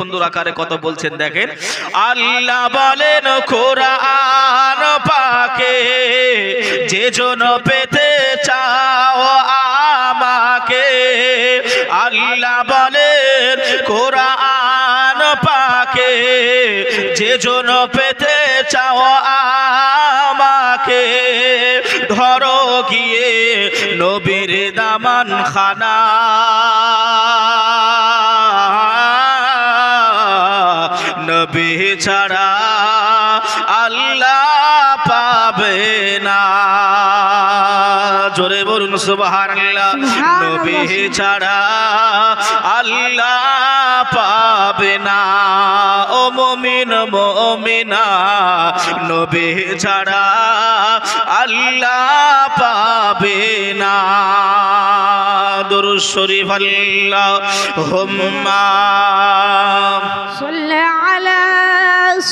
সুন্দর আকারে কত বলছেন দেখেন। আল্লাহ বলেন কোরআন পাকে, যে জন পেতে চাও আমাকে। আল্লাহ বলেন কোরআন পাকে, যে জন পেতে চাও আমাকে। ধরো গিয়ে নবীর দামান খানা, নবী ছাড়া আল্লাহ পাবে না। জোরে বলুন সুবহানাল্লাহ। নবী ছাড়া আল্লাহ পাবে না। ও মুমিন মুমিনা, নবী ছাড়া আল্লাহ পাবে না। দুরূদ শরীফ আল্লাহুম্মা সাল্লি আলা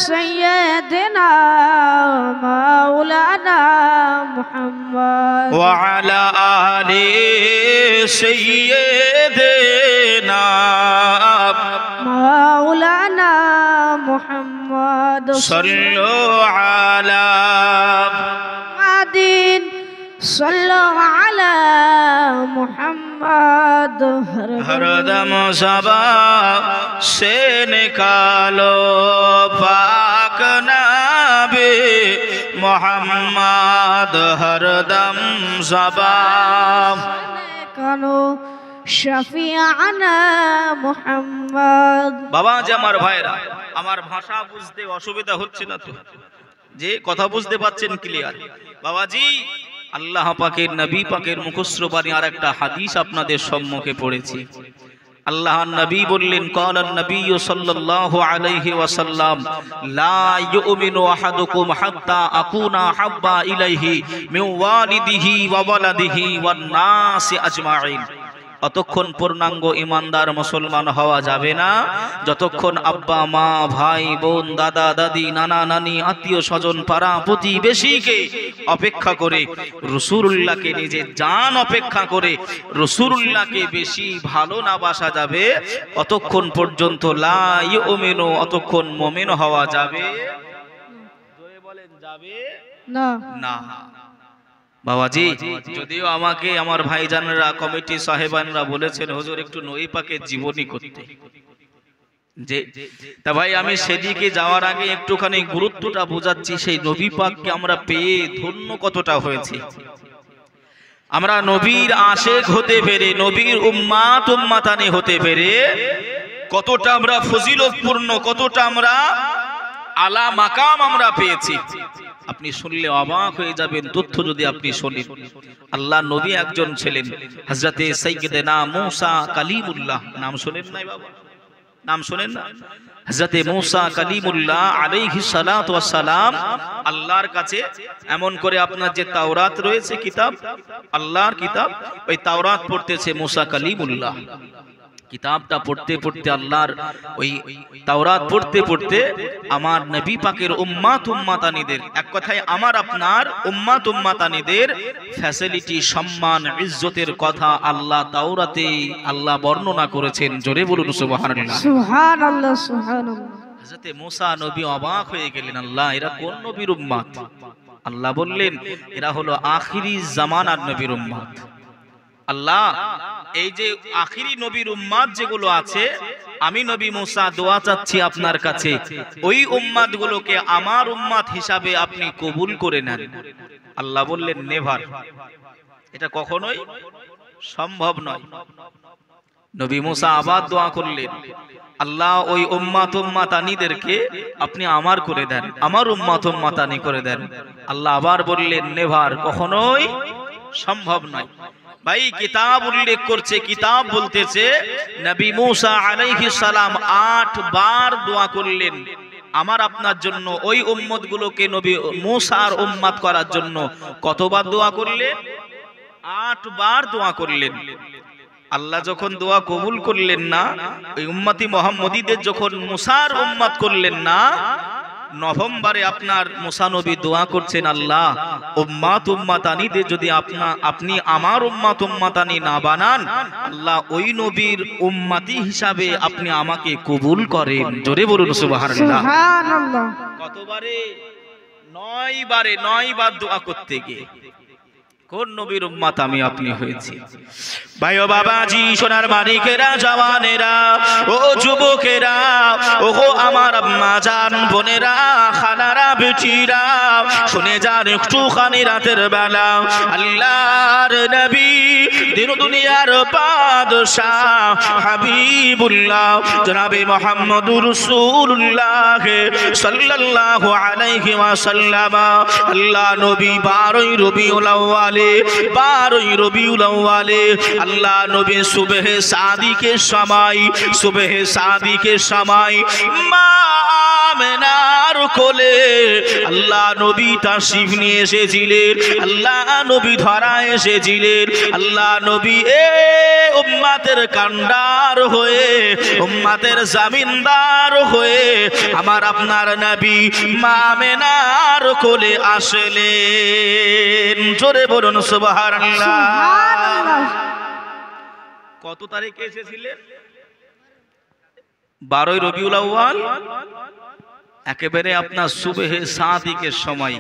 সাইয়্যিদিনা মাওলানা মুহাম্মদ ওয়া আলা আলি সাইয়্যিদিনা মাওলানা মুহাম্মদ সাল্লু আলা মুহাম্মাদিন সাল্লু আলা মুহাম্মদ। हरदम सबा से निकालो पाक नबी मोहम्मद, हरदम सबा কানো শফিআনা মুহাম্মদ। বাবা যে আমার ভাইরা, আমার ভাষা বুঝতে অসুবিধা হচ্ছে না তো? যে কথা বুঝতে পাচ্ছেন ক্লিয়ার? বাবাজি আল্লাহ পাকের নবী পাকের মুখস্থ বাণী আর একটা হাদিস আপনাদের সম্মুখে পড়েছি। আল্লাহর নবী বললেন, ক্বালান নবী সাল্লাল্লাহু আলাইহি ওয়াসাল্লাম, লা ইউমিনু আহাদুকুম হাত্তা আকুনা হাব্বা ইলাইহি মিন ওয়ালিদিহি ওয়া ওয়ালাদিহি ওয়ান নাসি আজমাইন। অতক্ষণ পূর্ণাঙ্গ ইমানদার মুসলমান হওয়া যাবে না যতক্ষণ আব্বা মা ভাই বোন দাদা দাদি নানা নানি আত্মীয় স্বজন পাড়া প্রতিবেশীকে অপেক্ষা করে রাসূলুল্লাহকে নিজে জান অপেক্ষা করে রাসূলুল্লাহকে বেশি ভালো না বাসা যাবে অতক্ষণ পর্যন্ত লা ইউমিনু, অতক্ষণ মুমিন হওয়া যাবে জোরে বলেন যাবে না না। বাবাজি যদিও আমাকে আমার ভাইজানরা কমিটি সাহেবানরা বলেছেন হুজুর একটু নবী পাকের জীবনী করতে, যে তা ভাই আমি সেদিকে যাওয়ার আগে একটুখানি গুরুত্বটা বোঝাচ্ছি। সেই নবী পাককে আমরা পেয়ে ধন্য কতটা হয়েছে, আমরা নবীর আশিক হতে পেরে নবীর উম্মাত উম্মাতানি হতে পেরে কতটা আমরা ফজিলতপূর্ণ, কতটা আমরা আলা মাকাম আমরা পেয়েছি। আপনি শুনলে অবাক হয়ে যাবেন তথ্য যদি আপনি শোনেন। আল্লাহ নবী একজন ছিলেন হযরতে সাইয়্যিদনা মূসা কালিমুল্লাহ। নাম শোনেন নাই বাবা? নাম শোনেন না? হযরতে মূসা কালিমুল্লাহ আলাইহিস সালাতু ওয়াস সালাম আল্লাহর কাছে এমন করে আপনার যে তাওরাত রয়েছে কিতাব, আল্লাহর কিতাব, ওই তাওরাত পড়তেছে মূসা কালিমুল্লাহ। কিতাবটা পড়তে পড়তে আল্লাহর ওই তাওরাত পড়তে পড়তে আমার নবী পাকের উম্মাত উম্মাতানিদের, এক কথায় আমার আপনার উম্মাত উম্মাতানিদের ফ্যাসিলিটি সম্মান ইজ্জতের কথা আল্লাহ তাওরাতে আল্লাহ বর্ণনা করেছেন। জোরে বলুন সুবহানাল্লাহ। সুবহানাল্লাহ সুবহানাল্লাহ। হযরতে মূসা নবী অবাক হয়ে গেলেন, আল্লাহ এরা কোন নবীর উম্মাত? আল্লাহ বললেন এরা হলো আখিরি জামানার নবীর উম্মাত। আল্লাহ এই যে আখিরি নবীর উম্মাত যেগুলো আছে, আমি নবী মূসা দোয়া চাচ্ছি আপনার কাছে ওই উম্মাত গুলোকে আমার উম্মাত হিসাবে আপনি কবুল করে নেন। আল্লাহ বললেন নেভার, এটা কখনোই সম্ভব নয়। নবী মূসা আবার দোয়া করলেন, আল্লাহ ওই উম্মাত উম্মাতানিদেরকে আপনি আমার করে দেন, আমার উম্মাত উম্মাতানি করে দেন। আল্লাহ আবার বললেন নেভার, কখনোই সম্ভব নয়। ভাই কিতাব উল্লেখ করছে, কিতাব বলতেছে নবী মূসা আলাইহিস সালাম 8 বার দোয়া করলেন আমার আপনার জন্য, ওই উম্মত গুলোকে নবী মূসার উম্মত করার জন্য। কতবার দোয়া করলেন? 8 বার দোয়া করলেন। আল্লাহ যখন দোয়া কবুল করলেন না, ওই উম্মতি মুহাম্মদীদের যখন মূসার উম্মত করলেন না, নভেম্বরে আপনার মুসা নবী দোয়া করছেন, আল্লাহ উম্মাত উম্মাতানিদের যদি আপনি আমার উম্মাত উম্মাতানি না বানান, আল্লাহ ওই নবীর উম্মতি হিসাবে আপনি আমাকে কবুল করেন। জোরে বলুন সুবহানাল্লাহ। সুবহানাল্লাহ। কতবারে? 9 বার দোয়া করতে গিয়ে কোন নবীর উম্মত আমি আপনি হয়েছি। ভাই ও বাবাজি, সোনার মানিকেরা, জওয়ানেরা, ও যুবকেরা, ও আমার আম্মা জান, বোনেরা, খালারা, বেটিরা, শুনে যান একটুখানি রাতের বেলা আল্লাহর নবী, দিন দুনিয়ার বাদশাহ হাবিবুল্লাহ জনাবে মুহাম্মদুর রাসূলুল্লাহ সাল্লাল্লাহু আলাইহি ওয়াসাল্লাম, আল্লাহ নবী 12 রবিউল আউয়ালে, 12 রবিউল আউয়ালে আল্লাহ নবী সুবহে সাদিকের সময় মা আমেনার কোলে আল্লাহ নবী তাশরীফ নিয়ে এসেছিলেন, আল্লাহ নবী ধরা এসেছিলেন, আল্লাহ নবী উম্মতের কান্ডার হয়ে, উম্মতের জামিনদার হয়ে আমার আপনার নবী মা আমেনার কোলে আসলেন। জোরে বলুন সুবহানাল্লাহ। কত তারিখে এসেছিলেন? 12 রবিউল আউয়াল, একেবারে আপনার সুবহে সাদিকের সময়।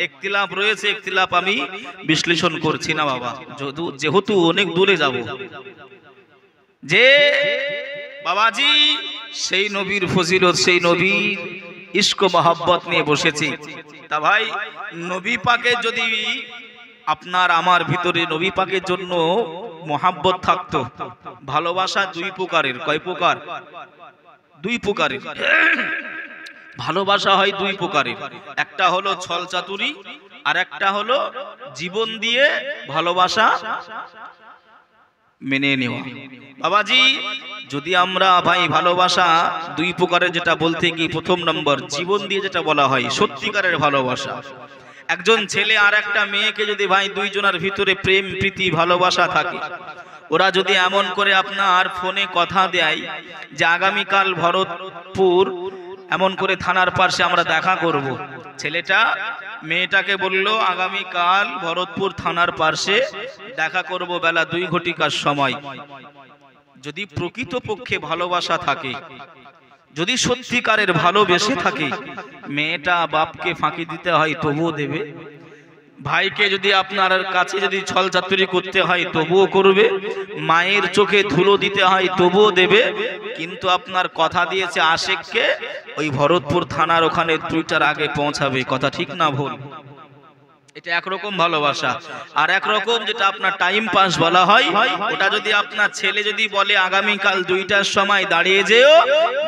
ইখতিলাফ রয়েছে, ইখতিলাফ আমি বিশ্লেষণ করছি না বাবা, যেহেতু অনেক দূরে যাব। যে বাবাজি সেই নবীর ফজিলত, সেই নবীর ইশক মহব্বত নিয়ে বসেছি। তা ভাই, নবী পাকে যদি আপনার আমার ভিতরে নবী পাকের জন্য মহাব্বত থাকতো, ভালোবাসা 2 প্রকারের। কয় প্রকার? 2 প্রকারের ভালোবাসা হয়, 2 প্রকারের। একটা হলো ছল চাতুরি, আর একটা হলো জীবন দিয়ে ভালোবাসা মেনে নেওয়া। বাবাজি, যদি আমরা ভাই ভালোবাসা 2 প্রকারের যেটা বলতে কি, প্রথম নম্বর জীবন দিয়ে যেটা বলা হয় সত্যিকারের ভালোবাসা। একজন ছেলে আর একটা মেয়েকে যদি ভাই 2 জনের ভিতরে প্রেম প্রীতি ভালোবাসা থাকে, ওরা যদি এমন করে আপনার ফোনে কথা দেয় যে আগামীকাল ভরতপুর এমন করে থানার পাশে আমরা দেখা করব, ছেলেটা মেয়েটাকে বলল আগামীকাল ভরতপুর থানার পাশে দেখা করব বেলা 2 ঘটিকার সময়। যদি প্রকৃতপক্ষে ভালোবাসা থাকে, যদি সত্যিকারের ভালোবেসে থাকে, মেয়েটা বাপকে ফাঁকি দিতে হয় তবুও দেবে, ভাইকে যদি আপনার কাছে যদি ছলচাতুরি করতে হয় তবুও করবে, মায়ের চোখে ধুলো দিতে হয় তবুও দেবে, কিন্তু আপনার কথা দিয়েছে আশেককে ওই ভরতপুর থানার ওখানে 2টার আগে পৌঁছাবে। কথা ঠিক না ভুল? এটা একরকম ভালোবাসা। আর একরকম যেটা আপনার টাইম পাস বলা হয়, ওটা যদি আপনার ছেলে যদি বলে আগামীকাল 2টার সময় দাঁড়িয়ে যেও,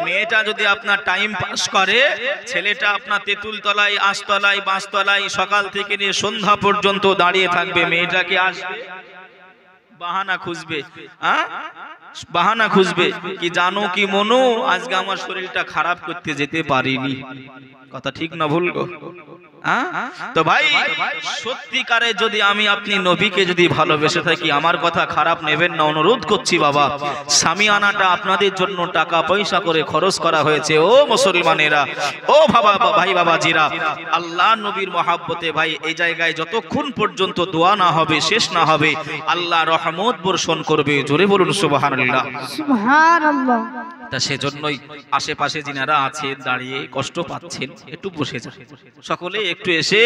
মেয়েটা যদি আপনার টাইম পাস করে, ছেলেটা আপনার তেঁতুল তলায়, আশতলায়, বাঁশতলায় সকাল থেকে নিয়ে সন্ধ্যা পর্যন্ত দাঁড়িয়ে থাকবে, মেয়েটাকে আসবে বাহানা খুঁজবে, বাহানা খুঁজবে কি জানো কি মনু, আজকে আমার শরীরটা খারাপ করতে যেতে পারিনি। কথা ঠিক না ভুল গো? তো ভাই, সত্যিকারে যদি আমি আপনি নবীকে যদি ভালোবেসে থাকি, আমার কথা খারাপ নেবেন না, অনুরোধ করছি বাবা। সামিয়ানাটা আপনাদের জন্য টাকা পয়সা করে খরচ করা হয়েছে। ও মুসলমানেরা, ও ভাই বাবাজিরা, আল্লাহ নবীর মহাব্বতে ভাই এই জায়গায় যতক্ষণ পর্যন্ত দোয়া না হবে, শেষ না হবে, আল্লাহ রহমত বর্ষণ করবে। জোরে বলুন সুবহানাল্লাহ। সুবহানাল্লাহ। তা সেজন্যই আশেপাশে যিনারা আছেন দাঁড়িয়ে কষ্ট পাচ্ছেন, একটু বসে যান, সকলে একটু এসে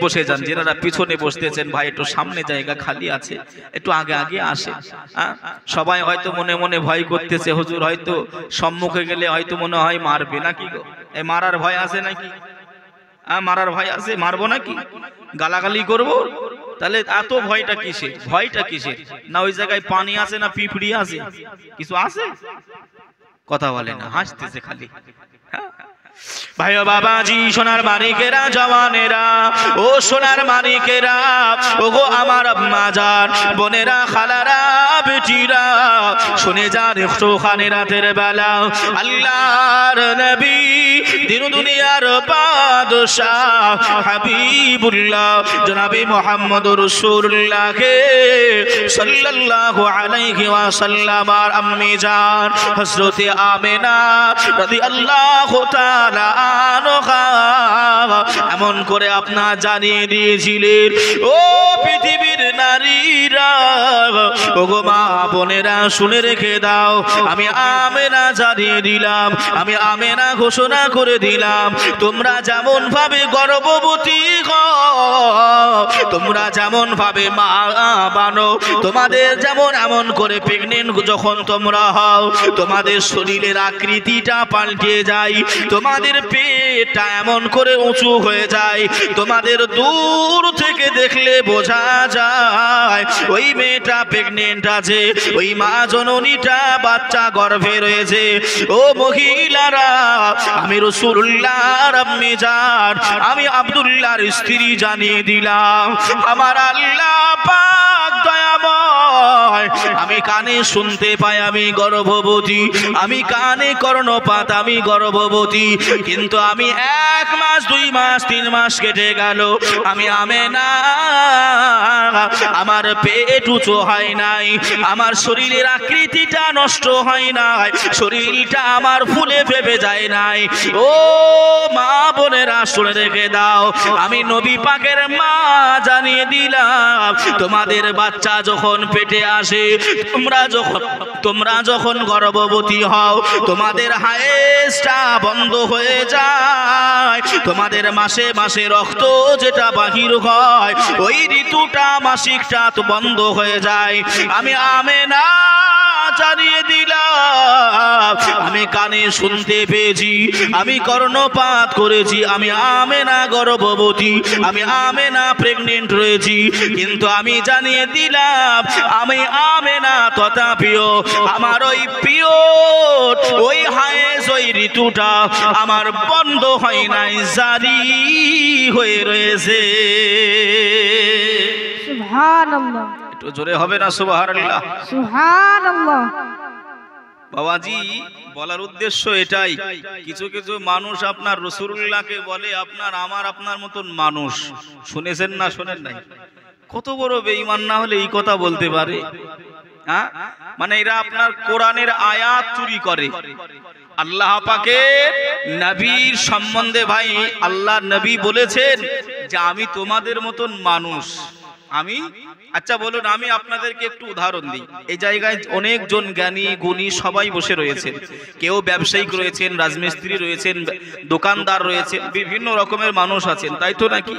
বসে যান। যিনারা পিছনে বসতেছেন ভাই একটু সামনে জায়গা খালি আছে, একটু আগে আগে আসেন। সবাই হয়তো মনে মনে ভয় করতেছে, হুজুর হয়তো সম্মুখে গেলে হয়তো মনে হয় মারবে নাকি গো? এই মারার ভয় আছে নাকি? মারার ভয় আছে? মারবো নাকি? গালাগালি করবো? তাহলে এত ভয়টা কিসের? ভয়টা কিসের? না ওই জায়গায় পানি আছে, না পিঁপড়ি আছে, কিছু আছে? কথা বলে না, হাসতেছে খালি। ভাই ও বাবাজি, সোনার মানিকেরা, জওয়ানেরা, ও সোনার মানিকেরা, ও গো আমার আম্মা জান, বোনেরা, খালারা, বেটিরা, শুনে যান একটুখানি রাতের বেলা আল্লাহর নবী, দিন দুনিয়ার বাদশাহ হাবিবুল্লাহ জনাবে মুহাম্মদুর রাসূলুল্লাহ সাল্লাল্লাহু আলাইহি ওয়াসাল্লাম আর আম্মি জান হযরতে আমিনা রাদিয়াল্লাহু তাআলা সুবহানাহা এমন করে আপনার জানিয়ে দিয়েছিলেন। ও পৃথিবীর নারীরা, ওগো মা বোনেরা, শুনে রেখে দাও, আমি আমেনা জানিয়ে দিলাম, আমি আমেনা ঘোষণা করে দিলাম, তোমরা যেমন ভাবে গর্ভবতী হও, তোমরা যেমন ভাবে মা বানো, তোমাদের যেমন এমন করে প্রেগনেন্ট যখন তোমরা হও, তোমাদের শরীরের আকৃতিটা পাল্টে যায়, তোমাদের পেটটা এমন করে উঁচু হয়ে যায়, তোমাদের দূর থেকে দেখলে বোঝা যায় ওই মেয়েটা প্রেগনেন্ট আছে, ওই মা জননীটা বাচ্চা গর্ভে রয়েছে। ও মহিলারা, আমি রাসূলুল্লাহর আম্মি জান, আমি আব্দুল্লাহর স্ত্রী জানিয়ে দিলাম, আমার আল্লাহ পাক দয়াময়, আমি কানে শুনতে পাই আমি গর্ভবতী, আমি কানে কর্ণপাত আমি গর্ভবতী, কিন্তু আমি 1 মাস 2 মাস 3 মাস কেটে গেল, আমি আমেনা, আমার পেট উঁচু হয় নাই, আমার শরীরের আকৃতিটা নষ্ট হয় নাই, শরীরটা আমার ফুলে ফেপে যায় নাই। ও মা বোনেরা, শুনে রেখে দাও, আমি নবী পাকের মা জানিয়ে দিলাম, তোমাদের বাচ্চা যখন পেটে আসে, তোমরা যখন গর্ভবতী হও, তোমাদের হায়েসটা বন্ধ হয়ে যায়, তোমাদের মাসে মাসে রক্ত যেটা বাহির হয়, ওই ঋতুটা মাসিকটা তো বন্ধ হয়ে যায়। আমি আমেনা জানিয়ে দিলাম, আমি কানে শুনতে পেয়েছি, আমি কর্ণপাত করেছি, আমি আমেনা গর্ভবতী, আমি আমেনা প্রেগনেন্ট রয়েছি, কিন্তু আমি জানিয়ে দিলাম, আমি আমেনা তথাপিও আমার ওই পিরিয়ড, ওই হায়েস, ওই ঋতুটা আমার বন্ধ হয় নাই, জারি হয়ে রয়েছে। সুবহানাল্লাহ, একটু জোরে হবে না সুবহানাল্লাহ? সুবহানাল্লাহ। বাবাজি, বলার উদ্দেশ্য এটাই, কিছু কিছু মানুষ আপনার রাসূলুল্লাহকে বলে আপনার মতন মানুষ, শুনেছেন না শোনেন নাই? কত বড় বেঈমান না হলে এই কথা বলতে পারে? হ্যাঁ, মানে এরা আপনার কোরআনের আয়াত চুরি করে। আল্লাহ পাকের নবীর সম্বন্ধে ভাই, আল্লাহ নবী বলেছেন যে আমি তোমাদের মতন মানুষ, আমি। আচ্ছা বলুন, আমি আপনাদেরকে একটু উদাহরণ দিই। এই জায়গায় অনেকজন জ্ঞানী গুণী সবাই বসে রয়েছেন, কেউ ব্যবসায়িক রয়েছেন, রাজমিস্ত্রি রয়েছেন, দোকানদার রয়েছেন, বিভিন্ন রকমের মানুষ আছেন, তাই তো নাকি?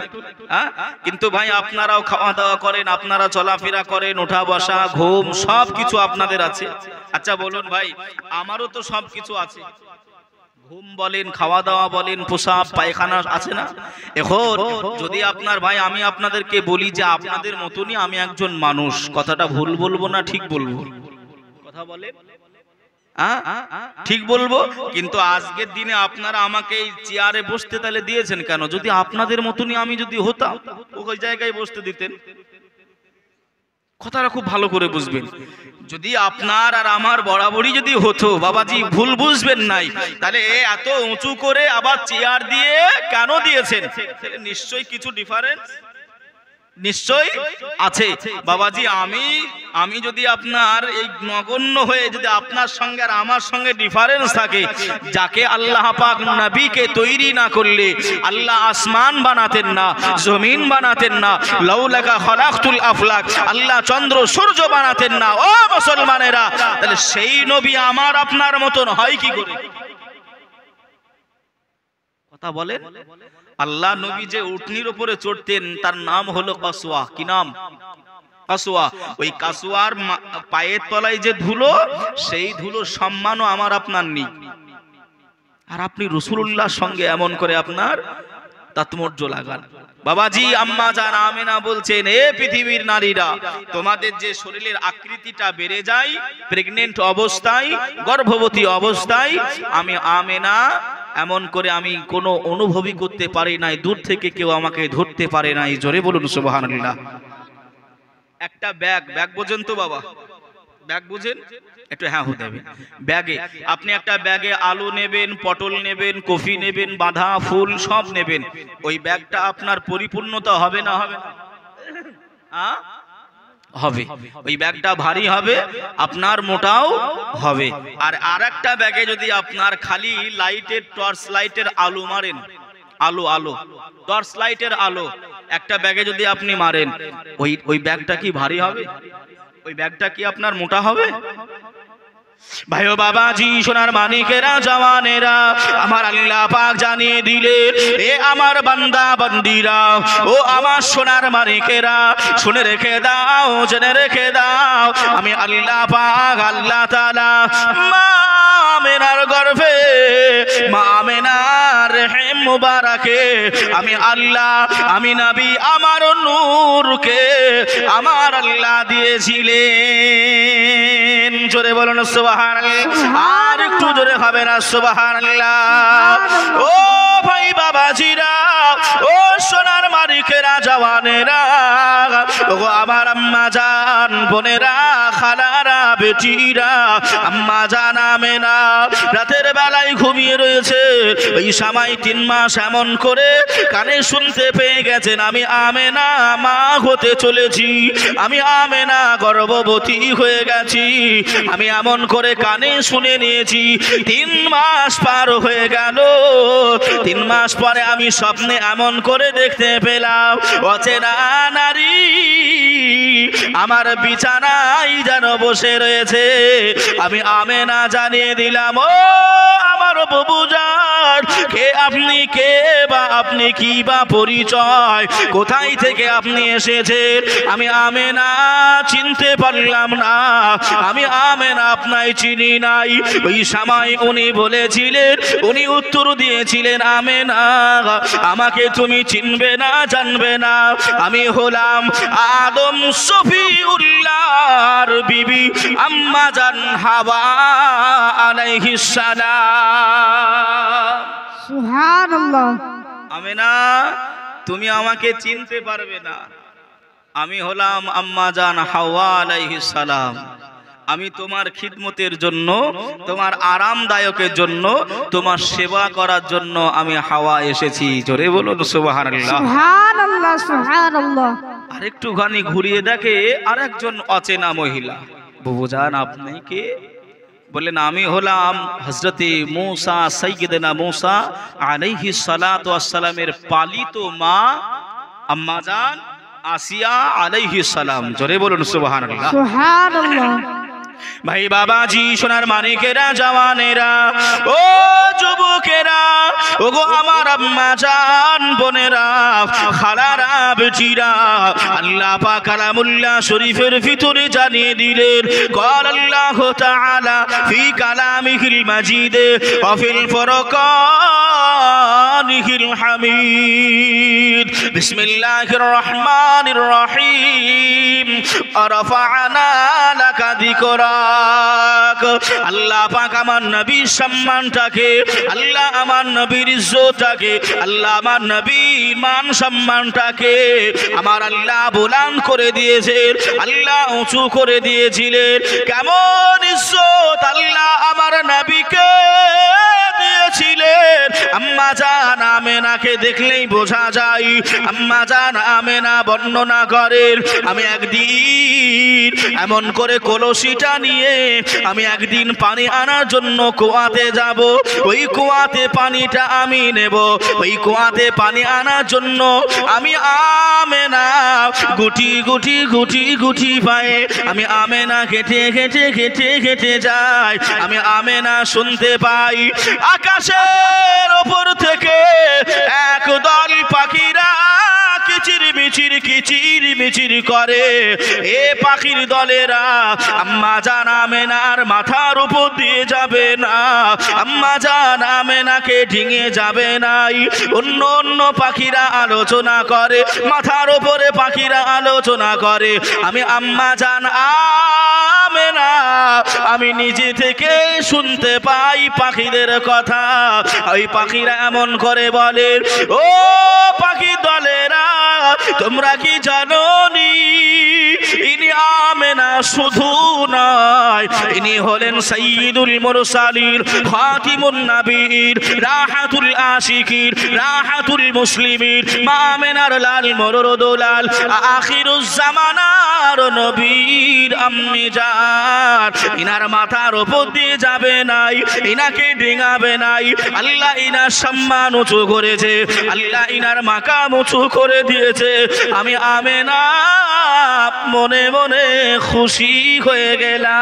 হ্যাঁ, কিন্তু ভাই আপনারাও খাওয়া দাওয়া করেন, আপনারা চলাফেরা করেন, ওঠা বসা ঘুম সব কিছু আপনাদের আছে। আচ্ছা বলুন ভাই, আমারও তো সব কিছু আছে, ঘুম বলেন, খাওয়া দাওয়া বলেন, পোশাক পায়খানা আছে না? এখন যদি আপনার ভাই, আমি আপনাদেরকে বলি যে আপনাদের মতনই আমি একজন মানুষ, কথাটা ভুল বলবো না ঠিক বলবো? কথা বলে ঠিক বলবো। কিন্তু আজকের দিনে আপনারা আমাকে এই চেয়ারে বসতে তাহলে দিয়েছেন কেন? যদি আপনাদের মতনই আমি যদি হতাম, ওই জায়গায় বসতে দিতেন। কথাটা খুব ভালো করে বুঝবেন। যদি আপনার আর আমার বরাবরই যদি হতো, বাবাজি ভুল বুঝবেন নাই, তাহলে এত উঁচু করে আবার চেয়ার দিয়ে কেন দিয়েছেন? নিশ্চয়ই কিছু ডিফারেন্স নিশ্চয় আছে বাবাজি। আমি যদি আপনার এই নগণ্য হয়ে যদি আপনার সঙ্গে আর আমার সঙ্গে ডিফারেন্স থাকে, যাকে আল্লাহ পাক নবীকে তৈরি না করলে আল্লাহ আসমান বানাতেন না, জমিন বানাতেন না, লাউলাকা খলাকতুল আফলাক, আল্লাহ চন্দ্র সূর্য বানাতেন না। ও মুসলমানেরা, তাহলে সেই নবী আমার আপনার মতন হয় কি করে? কথা বলেন। আল্লাহ নবী যে উটনির উপরে চড়তেন তার নাম হলো কাসওয়া। কি নাম? কাসওয়া। ওই কাসওয়ার পায়ের তলায় যে ধুলো, সেই ধুলোর সম্মানও আমার আপনার নেই। আর আপনি রাসূলুল্লাহর সঙ্গে এমন করে আপনার তাৎমর্য লাগান। বাবাজি, আম্মা জান আমেনা বলছেন, এ পৃথিবীর নারীরা, তোমাদের যে শরীরের আকৃতিটা বেড়ে যায় প্রেগনেন্ট অবস্থায়, গর্ভবতী অবস্থায়, আমি আমেনা এমন করে আমি কোনো অনুভবই করতে পারি নাই, দূর থেকে কেউ আমাকে ধরতে পারে নাই। জোরে বলুন সুবহানাল্লাহ। একটা ব্যাগ বোঝেন তো বাবা? ব্যাগ বুঝেন? একটু হ্যাঁ হতে হবে। ব্যাগে আপনি একটা ব্যাগে আলু নেবেন, পটল নেবেন, কফি নেবেন, বাঁধা ফুল সব নেবেন, ওই ব্যাগটা আপনার পরিপূর্ণতা হবে না? হবে না? হবে, ওই ব্যাগটা ভারী হবে, আপনার মোটাও হবে। আর আরেকটা ব্যাগে যদি আপনার খালি লাইটের, টর্চ লাইটের আলো মারেন, আলো টর্চ লাইটের আলো একটা ব্যাগে যদি আপনি মারেন, ওই ব্যাগটা কি ভারী হবে? ওই ব্যাগটা কি আপনার মোটা হবে? ভাই ও বাবাজি, সোনার মানিকেরা, জওয়ানেরা, আমার আল্লাহ পাক জানিয়ে দিলেন, এ আমার বান্দা বান্দিরা, ও আমার সোনার মানিকেরা, শুনে রেখে দাও, জেনে রেখে দাও, আমি আল্লাহ পাক, আল্লাহ তাআলা মা আমেনার গর্ভে, মা আমেনার রহিম মুবারকে আমি আল্লাহ, আমি নবী, আমার নূরকে আমার আল্লাহ দিয়েছিলেন। জোরে বলুন সুবহানাল্লাহ। আর একটু জোরে হবে না সুবহানাল্লাহ। ও ভাই বাবাজিরা, ও সোনার মানিকেরা, জওয়ানেরা, ও আমার আম্মা জান, বোনেরা, খালারা, বেটিরা, আম্মা জান আমেনা রাতের বেলায় ঘুমিয়ে রয়েছে। ওই সময় 3 মাস এমন করে কানে শুনতে পেয়ে গেছেন, আমি আমেনা মা হতে চলেছি, আমি আমেনা গর্ভবতী হয়ে গেছি। আমি এমন করে কানে শুনে নিয়েছি। 3 মাস পার হয়ে গেল। 3 মাস পরে আমি স্বপ্নে এমন করে দেখতে পেলাম, অচেনা নারী আমার বিছানায় যেন বসে রয়েছে। আমি আমেনা জানিয়ে দিলাম, ও আমার বাবুজান, কে আপনি, কে বা আপনি, কি বা পরিচয়, কোথায় থেকে আপনি এসেছেন? আমি আমেনা চিনতে পারলাম না, আমি আমেনা আপনায় চিনি নাই। ওই সময় উনি বলেছিলেন, উনি উত্তর দিয়েছিলেন, আমেনা আমাকে তুমি চিনবে না, জানবে না, আমি হলাম আদম সফিউল্লাহর বিবি আম্মা জান হাওয়া আলাইহিস সালাম। সুবহানাল্লাহ। আমেনা, তুমি আমাকে চিনতে পারবে না, আমি হলাম আম্মা জান হাওয়া আলাইহিস সালাম। আমি তোমার খিদমতের জন্য, তোমার আরামদায়কের জন্য, তোমার সেবা করার জন্য আমি হাওয়া এসেছি। জোরে বলুন সুবহানাল্লাহ। সুবহানাল্লাহ, সুবহানাল্লাহ। আরেকটুখানি ঘুরিয়ে দেখে আরেকজন অচেনা মহিলা। বুবুজান, আপনি কে? বললেন, আমি হলাম হযরতে মূসা, সাইয়্যিদনা মূসা আলাইহিস সালাতু ওয়াস সালামের পালিত মা আম্মা জান আসিয়া আলাইহিস সালাম। জোরে বলুন সুবহানাল্লাহ। সুবহানাল্লাহ। ভাই বাবাজি, সোনার মানিকেরা, জওয়ানেরা, ও যুবকেরা, ও গো আমার আম্মা জান, বোনেরা, খালারা, বেটিরা, আল্লাহ পাক কালামুল্লাহ শরীফের ভিতরে জানিয়ে দিলেন, قال الله تعالى في كلامه المجيد وفي الفرقانه الحميد بسم الله الرحمن الرحيم رفعنا لك ذكرك। আল্লাহ পাক আমার নবীর সম্মানটাকে, আল্লাহ আমার নবীর ইজ্জতটাকে, আল্লাহ আমার নবীর মান সম্মানটাকে আমার আল্লাহ বুলন্দ করে দিয়েছেন, আল্লাহ উঁচু করে দিয়েছিলেন। কেমন ইজ্জত আল্লাহ আমার নবীকে দিয়েছিলেন, আম্মা জান আমেনাকে দেখলেই বোঝা যায়। আম্মা জান আমেনা বর্ণনা করেন, আমি একদিন এমন করে কলসিটা নিয়ে আমি একদিন পানি আনার জন্য কুয়াতে যাব। ওই কুয়াতে পানিটা আমি নেব। ওই কুয়াতে পানি আনার জন্য আমি আমেনা গুটি গুটি গুটি গুটি পায়ে আমি আমেনা হেঁটে হেঁটে হেঁটে হেঁটে যাই। আমি আমেনা শুনতে পাই আকাশের ওপর থেকে একদল পাখিরা কিচির মিচির কিচির মিচির করে। এ পাখির দলেরা আম্মা জান আমেনার মাথার উপর দিয়ে যাবে না, আম্মা জান আমেনাকে ডিঙে যাবে নাই। অন্য অন্য পাখিরা আলোচনা করে, মাথার উপরে পাখিরা আলোচনা করে। আমি আম্মা জান আমেনা আমি নিজে থেকে শুনতে পাই পাখিদের কথা। ওই পাখিরা এমন করে বলে, ও পাখি দলেরা, তোমরা কি জানো নি ইনি আমেনা আমেনা শুধু নয়, ইনি হলেন সাইয়্যিদুল মুরসালিন, খাতিমুন নবীর, রাহাতুল আশিকিন, রাহাতুল মুসলিমিন, মা আমেনার লাল মরদুলাল, আখিরুজ জামানার নবীর আম্মি জান। ইনার মাথার উপর দিয়ে যাবে নাই, ইনাকে ডিঙাবে নাই। আল্লাহ ইনার সম্মান উঁচু করেছে, আল্লাহ ইনার মাকাম উঁচু করে দিয়েছে। আমি আমেনা মনে মনে খুশি হয়ে গেলাম।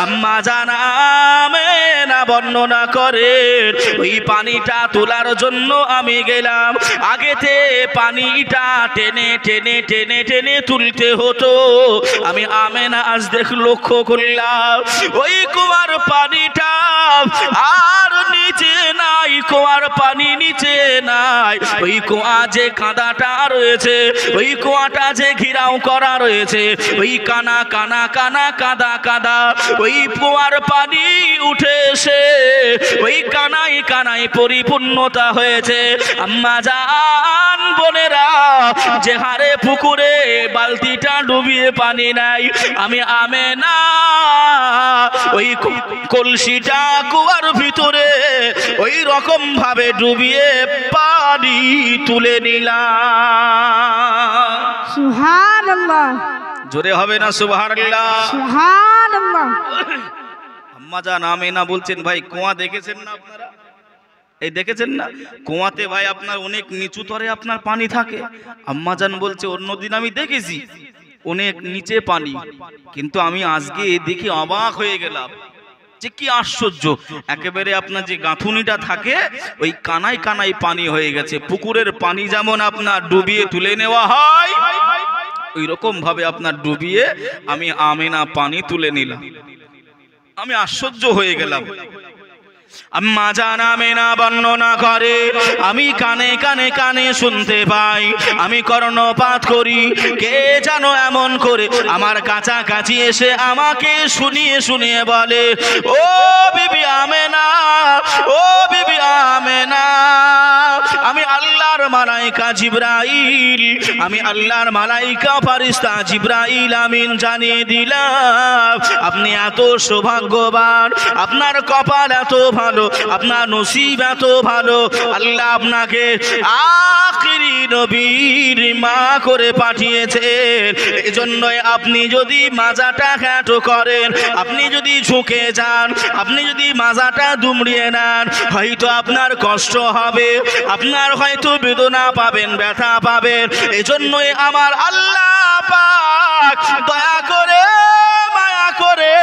আম্মা জান আমেনা বর্ণনা করে, ওই পানিটা তোলার জন্য আমি গেলাম। আগেতে পানিটা টেনে টেনে টেনে টেনে তুলতে হতো। আমি আমেনা আজ লক্ষ্য করলাম, ওই কুয়ার পানিটা আর নিচে নাই, কুয়ার পানি নিচে নাই। ওই কুয়া যে কাদাটা রয়েছে, ওই কুয়াটা যে ঘিরাও করা রয়েছে, ওই কানা কানা কানা কাদা কাদা, ওই কুয়ার পানি উঠে এসে ওই কানাই কানাই পরিপূর্ণতা হয়েছে। আম্মা জান বোনেরা, যে হারে পুকুরে বালতিটা ডুবিয়ে পানি নাই, আমি আমেনা ওই কলসিটা কুয়ার ভিতরে ওই রকম ভাবে ডুবিয়ে পানি তুলে নিলাম। সুবহানাল্লাহ। জোরে হবে না সুবহানাল্লাহ? সুবহানাল্লাহ। আম্মা জান আমেনা বলছেন, ভাই কুয়া দেখেছেন না আপনারা? এই দেখেছেন না কুয়াতে ভাই আপনার অনেক নিচু তরে আপনার পানি থাকে। আম্মা জান বলছে, অন্যদিন আমি দেখেছি অনেক নিচে পানি, কিন্তু আমি আজকে দেখে অবাক হয়ে গেলাম যে কি আশ্চর্য, একেবারে আপনার যে গাঁথুনিটা থাকে ওই কানায় কানায় পানি হয়ে গেছে। পুকুরের পানি যেমন আপনার ডুবিয়ে তুলে নেওয়া হয়, ওই রকম ভাবে আপনার ডুবিয়ে আমি আমেনা পানি তুলে নিলাম। আমি আশ্চর্য হয়ে গেলাম। আম্মা জান আমেনা বর্ণনা করে, আমি কানে কানে কানে শুনতে পাই, আমি কর্ণপাত করি, কে যেন এমন করে আমার কাছাকাছি এসে আমাকে শুনিয়ে শুনিয়ে বলে, ও বিবি আমেনা, ও বিবি আমেনা, আমি আল্লাহর মালাইকা জিবরাইল, আমি আল্লাহর মালাইকা ফারিস্তা জিবরাইল আমিন জানিয়ে দিলাম, আপনি এত সৌভাগ্যবান, আপনার কপাল এত ভালো, আপনার নসিব এত ভালো, আল্লাহ আপনাকে আখিরি নবীর মা করে পাঠিয়েছেন। এজন্যই আপনি যদি মাজাটা হ্যাটো করেন, আপনি যদি ঝুঁকে যান, আপনি যদি মাজাটা দুমড়িয়ে নেন, হয়তো আপনার কষ্ট হবে, আপনার হয়তো বেদনা পাবেন, ব্যথা পাবেন। এজন্যই আমার আল্লাহ পাক দয়া করে মায়া করে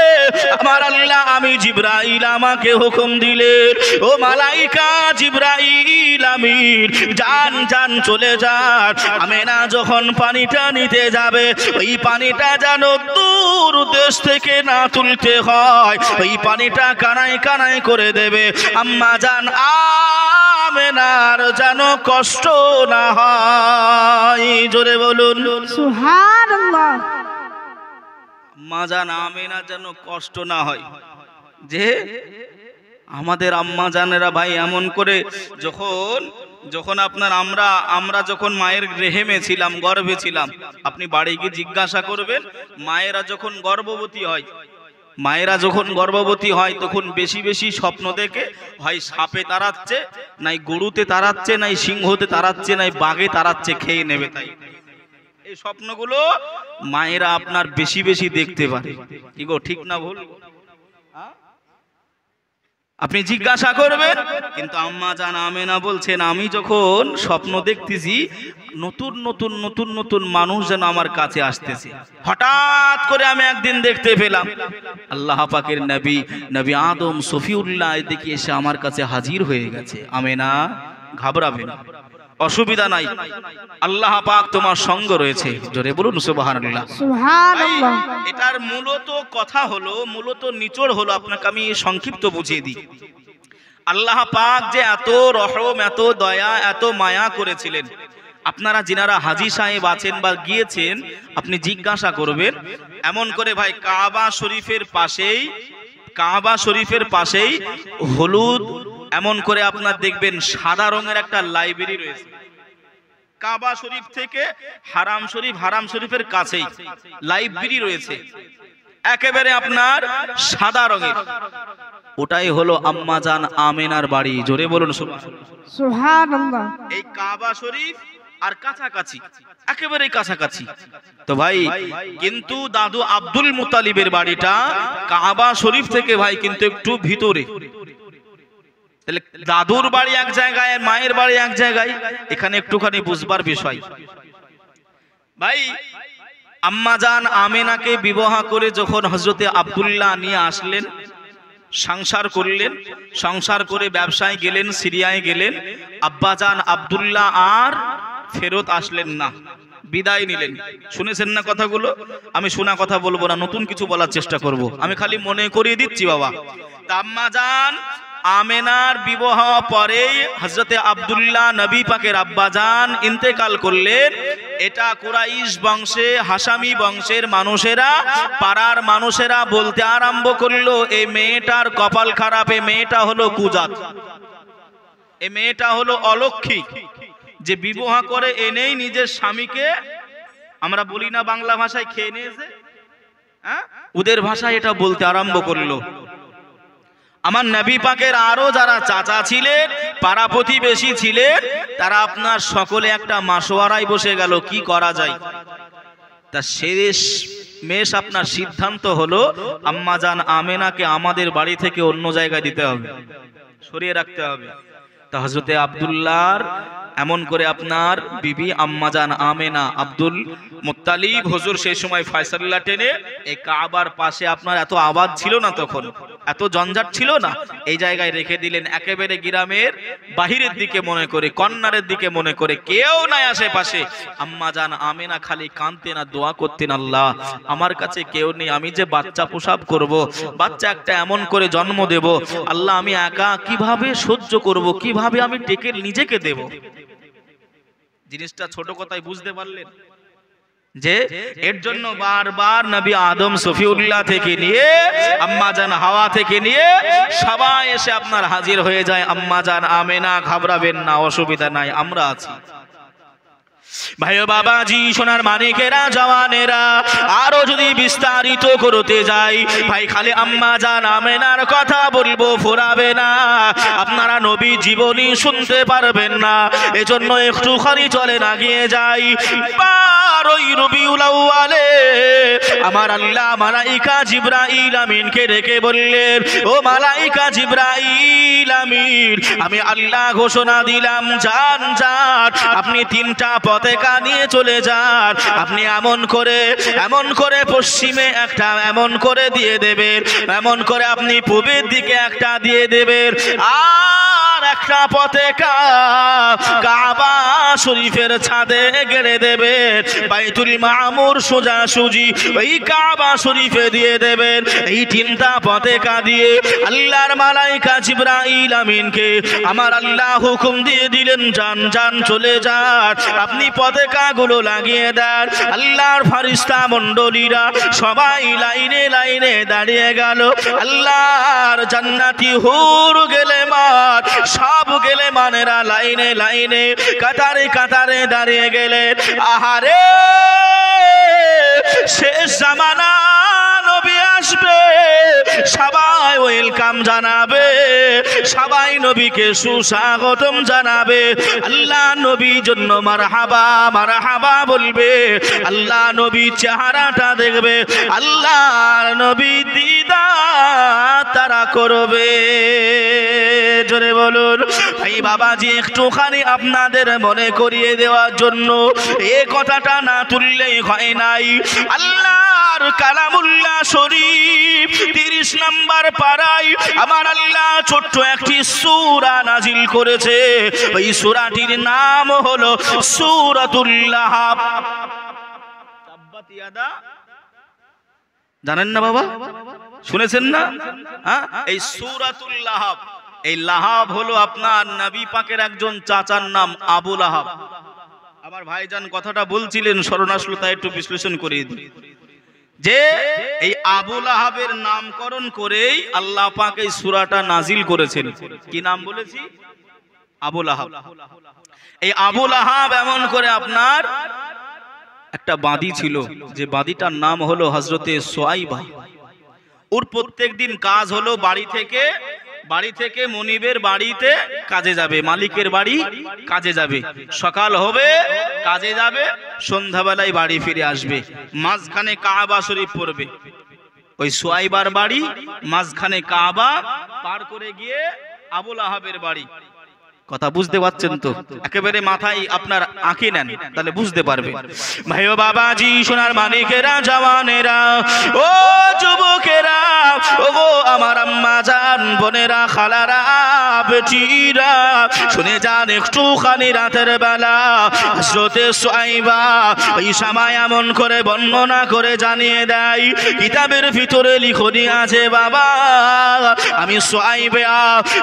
আমার আল্লাহ আমি জিবরাইল আমাকে হুকুম দিলেন, ও মালাইকা জিবরাইল আমিন যান যান চলে যান। আমেনা যখন পানিটা নিতে যাবে, ওই পানিটা যেন দূর দেশ থেকে না তুলতে হয়, ওই পানিটা কানায় কানায় করে দেবে। আম্মা জান আমেনার যেন কষ্ট না হয়। জোরে বলুন সুবহানাল্লাহ। আম্মা জান আমেনা যেন কষ্ট না হয়। যে আমাদের আম্মা জানেরা ভাই এমন করে যখন যখন আপনার আমরা যখন মায়ের রেহেমে ছিলাম, গর্ভে ছিলাম, আপনি বাড়ি গিয়ে জিজ্ঞাসা করবেন, মায়েরা যখন গর্ভবতী হয়, মায়েরা যখন গর্ভবতী হয় তখন বেশি বেশি স্বপ্ন দেখে, হয় সাপে তাড়াচ্ছে, নাই গরুতে তাড়াচ্ছে, নাই সিংহতে তাড়াচ্ছে, নাই বাঘে তাড়াচ্ছে, খেয়ে নেবে। তাই এই স্বপ্নগুলো মায়েরা আপনার বেশি বেশি দেখতে পারে। কি গো, ঠিক না ভুল? আপনি জিজ্ঞাসা করবেন। কিন্তু আম্মা জান আমেনা বলছেন, আমি যখন স্বপ্ন দেখতেছি নতুন নতুন নতুন নতুন মানুষ যেন আমার কাছে আসতেছে। হঠাৎ করে আমি একদিন দেখতে পেলাম আল্লাহ পাকের নবী নবী আদম সফিউল্লাহ এদিকে এসে আমার কাছে হাজির হয়ে গেছে। আমেনা ঘাবড়াবে না, অসুবিধা নাই, আল্লাহ পাক তোমার সঙ্গ রয়েছে। জোরে বলুন সুবহানাল্লাহ। সুবহানাল্লাহ। এটার মূলত কথা হলো, মূলত নিচড় হলো, আপনাকে আমি সংক্ষিপ্ত বুঝিয়ে দিই। আল্লাহ পাক যে এত রহম, এত দয়া, এত মায়া করেছিলেন, আপনারা যিনারা হাজী সাহেব আছেন বা গিয়েছেন, আপনি জিজ্ঞাসা করবেন। এমন করে ভাই কাবা শরীফের পাশেই হলুদ, এমন করে আপনার দেখবেন সাদা রঙের একটা লাইব্রেরি রয়েছে। কাবা শরীফ থেকে হারাম শরীফের কাছেই লাইব্রেরি রয়েছে, একেবারে আপনার সাদা রঙের। ওটাই হলো আম্মাজান আমেনার বাড়ি। জোরে বলুন সুবহানাল্লাহ। এই কাবা শরীফ আর কাছাকাছি, একেবারে কাছাকাছি। তো ভাই কিন্তু দাদু আব্দুল মুত্তালিবের বাড়িটা কাবা শরীফ থেকে ভাই কিন্তু একটু ভিতরে। তাহলে দাদুর বাড়ি এক জায়গায়, মায়ের বাড়ি এক জায়গায়, এখানে একটুখানি বুঝবার বিষয়। ভাই আম্মাজান আমেনাকে বিবাহ করে যখন হযরতে আব্দুল্লাহ নিয়ে আসলেন, সংসার করলেন, সংসার করে ব্যবসায় গেলেন, সিরিয়ায় গেলেন, আব্বাজান আব্দুল্লাহ আর ফেরত আসলেন না, বিদায় নিলেন। শুনেছেন না কথাগুলো? আমি শোনা কথা বলবো না, নতুন কিছু বলার চেষ্টা করব। আমি খালি মনে করিয়ে দিচ্ছি বাবা। আম্মাজান আমেনার বিবাহ পরেই হযরতে আব্দুল্লাহ নবী পাকের আব্বাজান ইন্তেকাল করলেন। এটা কুরাইশ বংশে, হাসামি বংশের মানুষেরা, পাড়ার মানুষেরা বলতে আরম্ভ করলো, এই মেয়েটার কপাল খারাপ, এই মেয়েটা হলো কুজাত, এই মেয়েটা হলো অলক্ষী, যে বিবাহ করে এনেই নিজের স্বামীকে, আমরা বলি না বাংলা ভাষায়, খেয়ে নিয়েছে। ওদের ভাষায় এটা বলতে আরম্ভ করলো। আমার নবী পাকের আরো যারা চাচা ছিলেন, পাড়া প্রতিবেশী ছিলেন, তারা আপনার সকলে একটা মাসোয়ারায় বসে গেল কি করা যায়। তা শেষ মেশ আপনার সিদ্ধান্ত হলো আম্মাজান আমেনাকে আমাদের বাড়ি থেকে অন্য জায়গায় দিতে হবে, সরিয়ে রাখতে হবে। তা হযরতে আব্দুল্লাহর এমন করে আপনার বিবি আম্মাজান আমেনা, আব্দুল মুত্তালিব হুজুর সেই সময় ফয়সাল্লাহ টেনে এই কাবার পাশে, আপনার এত আবাদ ছিল না তখন, এত জঞ্জাট ছিল না, এই জায়গায় রেখে দিলেন, একেবারে গ্রামের বাহিরের দিকে মনে করে, কর্নারের দিকে মনে করে, কেউ নাই আশেপাশে। আম্মাজান আমেনা খালি কাঁদতেন আর দোয়া করতেন, আল্লাহ আমার কাছে কেউ নেই, আমি যে বাচ্চা প্রসব করব, বাচ্চা একটা এমন করে জন্ম দেব, আল্লাহ আমি একা কিভাবে সহ্য করব, কিভাবে আমি ডেকে নিজেকে দেব। জিনিসটা ছোট কথায় বুঝতে পারলেন? যে এর জন্য বারবার নবী আদম সফিউল্লাহ থেকে নিয়ে, আম্মাজান হাওয়া থেকে নিয়ে সবাই এসে আপনার হাজির হয়ে যায়। আম্মাজান আমেনা ঘাবড়াবেন না, অসুবিধা নাই, আমরা আছি। ভাই বাবাজি, সোনার মানিকেরা, জওয়ানেরা, আরো যদি বিস্তারিত করতে যাই ভাই, খালি আম্মাজান আমেনার কথা বলবো ফুরাবে না, আপনারা নবী জীবনী শুনতে পারবেন না। এজন্য একটুখানি চলে না গিয়ে যাই 12 রবিউল আউয়ালে আমার আল্লাহ মালাইকা জিবরাইল আমিনকে ডেকে বললেন, ও মালাইকা জিবরাইল আমিন, আমি আল্লাহ ঘোষণা দিলাম, যান যান আপনি 3টা পতাকা নিয়ে চলে যান। আপনি এমন করে পশ্চিমে একটা এমন করে দিয়ে দেবেন, এমন করে আপনি পূবের দিকে একটা দিয়ে দেবেন, আর একটা পতাকা কাবা শরীফের ছাদে গেড়ে দেবেন, বাইতুল মামুর সোজাসুজি ওই কাবা শরীফে দিয়ে দেবেন। এই 3টা পতাকা দিয়ে আল্লাহর মালাইকা জিবরাইল আমিনকে আমার আল্লাহ হুকুম দিয়ে দিলেন, যান যান চলে যান, আপনি পতাকাগুলো লাগিয়ে দেন। আল্লাহর ফারিস্তা মণ্ডলীরা সবাই লাইনে লাইনে দাঁড়িয়ে গেল। আল্লাহর জান্নাতি হুর গেলে মান, সব গেলে মানেরা লাইনে লাইনে কাতারে কাতারে দাঁড়িয়ে গেলেন। আহারে শেষ জামানা নবী আসবে, সবাই ওয়েলকাম জানাবে, সবাই নবীকে সুস্বাগতম জানাবে। আল্লাহ নবীর জন্য মারহাবা মারহাবা বলবে, আল্লাহ নবী চেহারাটা দেখবে, আল্লাহর নবী দিদার তারা করবে। জোরে বলুন ভাই বাবাজি, একটুখানি আপনাদের মনে করিয়ে দেওয়ার জন্য এ কথাটা না তুললেই হয় নাই। আল্লাহর কালামুল্লাহ শরীফ 30 নম্বর পারায় আমার আল্লাহ ছোট্ট একটি সূরা নাজিল করেছে। ওই সূরাটির নাম হলো সূরাতুল লাহাব। তাব্বাত ইয়াদা, জানেন না বাবা? শুনেছেন না? এই সূরাতুল লাহাব, এই লাহাব হলো আপনার নবী পাকের একজন চাচার নাম আবু লাহাব। আমার ভাইজান কথাটা বলছিলেন, স্মরণ আসলো তাই একটু বিশ্লেষণ করে দিই। যে এই আবু লাহাবের নামকরণ করেই আল্লাহ পাক এই সূরাটা নাজিল করেছেন। কি নাম বলেছি? আবুল আহাব। এই আবুল আহাব এমন করে আপনার একটা বাঁদী ছিল, যে বাঁদীটার নাম হলো হযরতে সুয়াইবা। ওর প্রত্যেকদিন কাজ হলো বাড়ি থেকে মনিবের বাড়িতে কাজে যাবে, মালিকের বাড়ি কাজে যাবে। সকাল হবে কাজে যাবে, সন্ধ্যাবেলায় বাড়ি ফিরে আসবে। মাঝখানে কাবা শরীফ পড়বে। ওই সুয়াইবার বাড়ি মাঝখানে, কাবা পার করে গিয়ে আবুল আহাবের বাড়ি। কথা বুঝতে পারছেন তো? একেবারে মাথায় আপনার আঁকি নেন, তাহলে বুঝতে পারবে। ভাই ও বাবাজি, সোনার মানিকেরা, জওয়ানেরা, ও যুবকেরা, ও গো আমার আম্মা জান, বোনেরা, খালারা, বেটিরা, শুনে যান একটুখানি রাতের বেলা হযরতে সুয়াইবা ওই সময় এমন করে বর্ণনা করে জানিয়ে দেয়, কিতাবের ভিতরে লিখনি আছে, বাবা আমি সুয়াইবা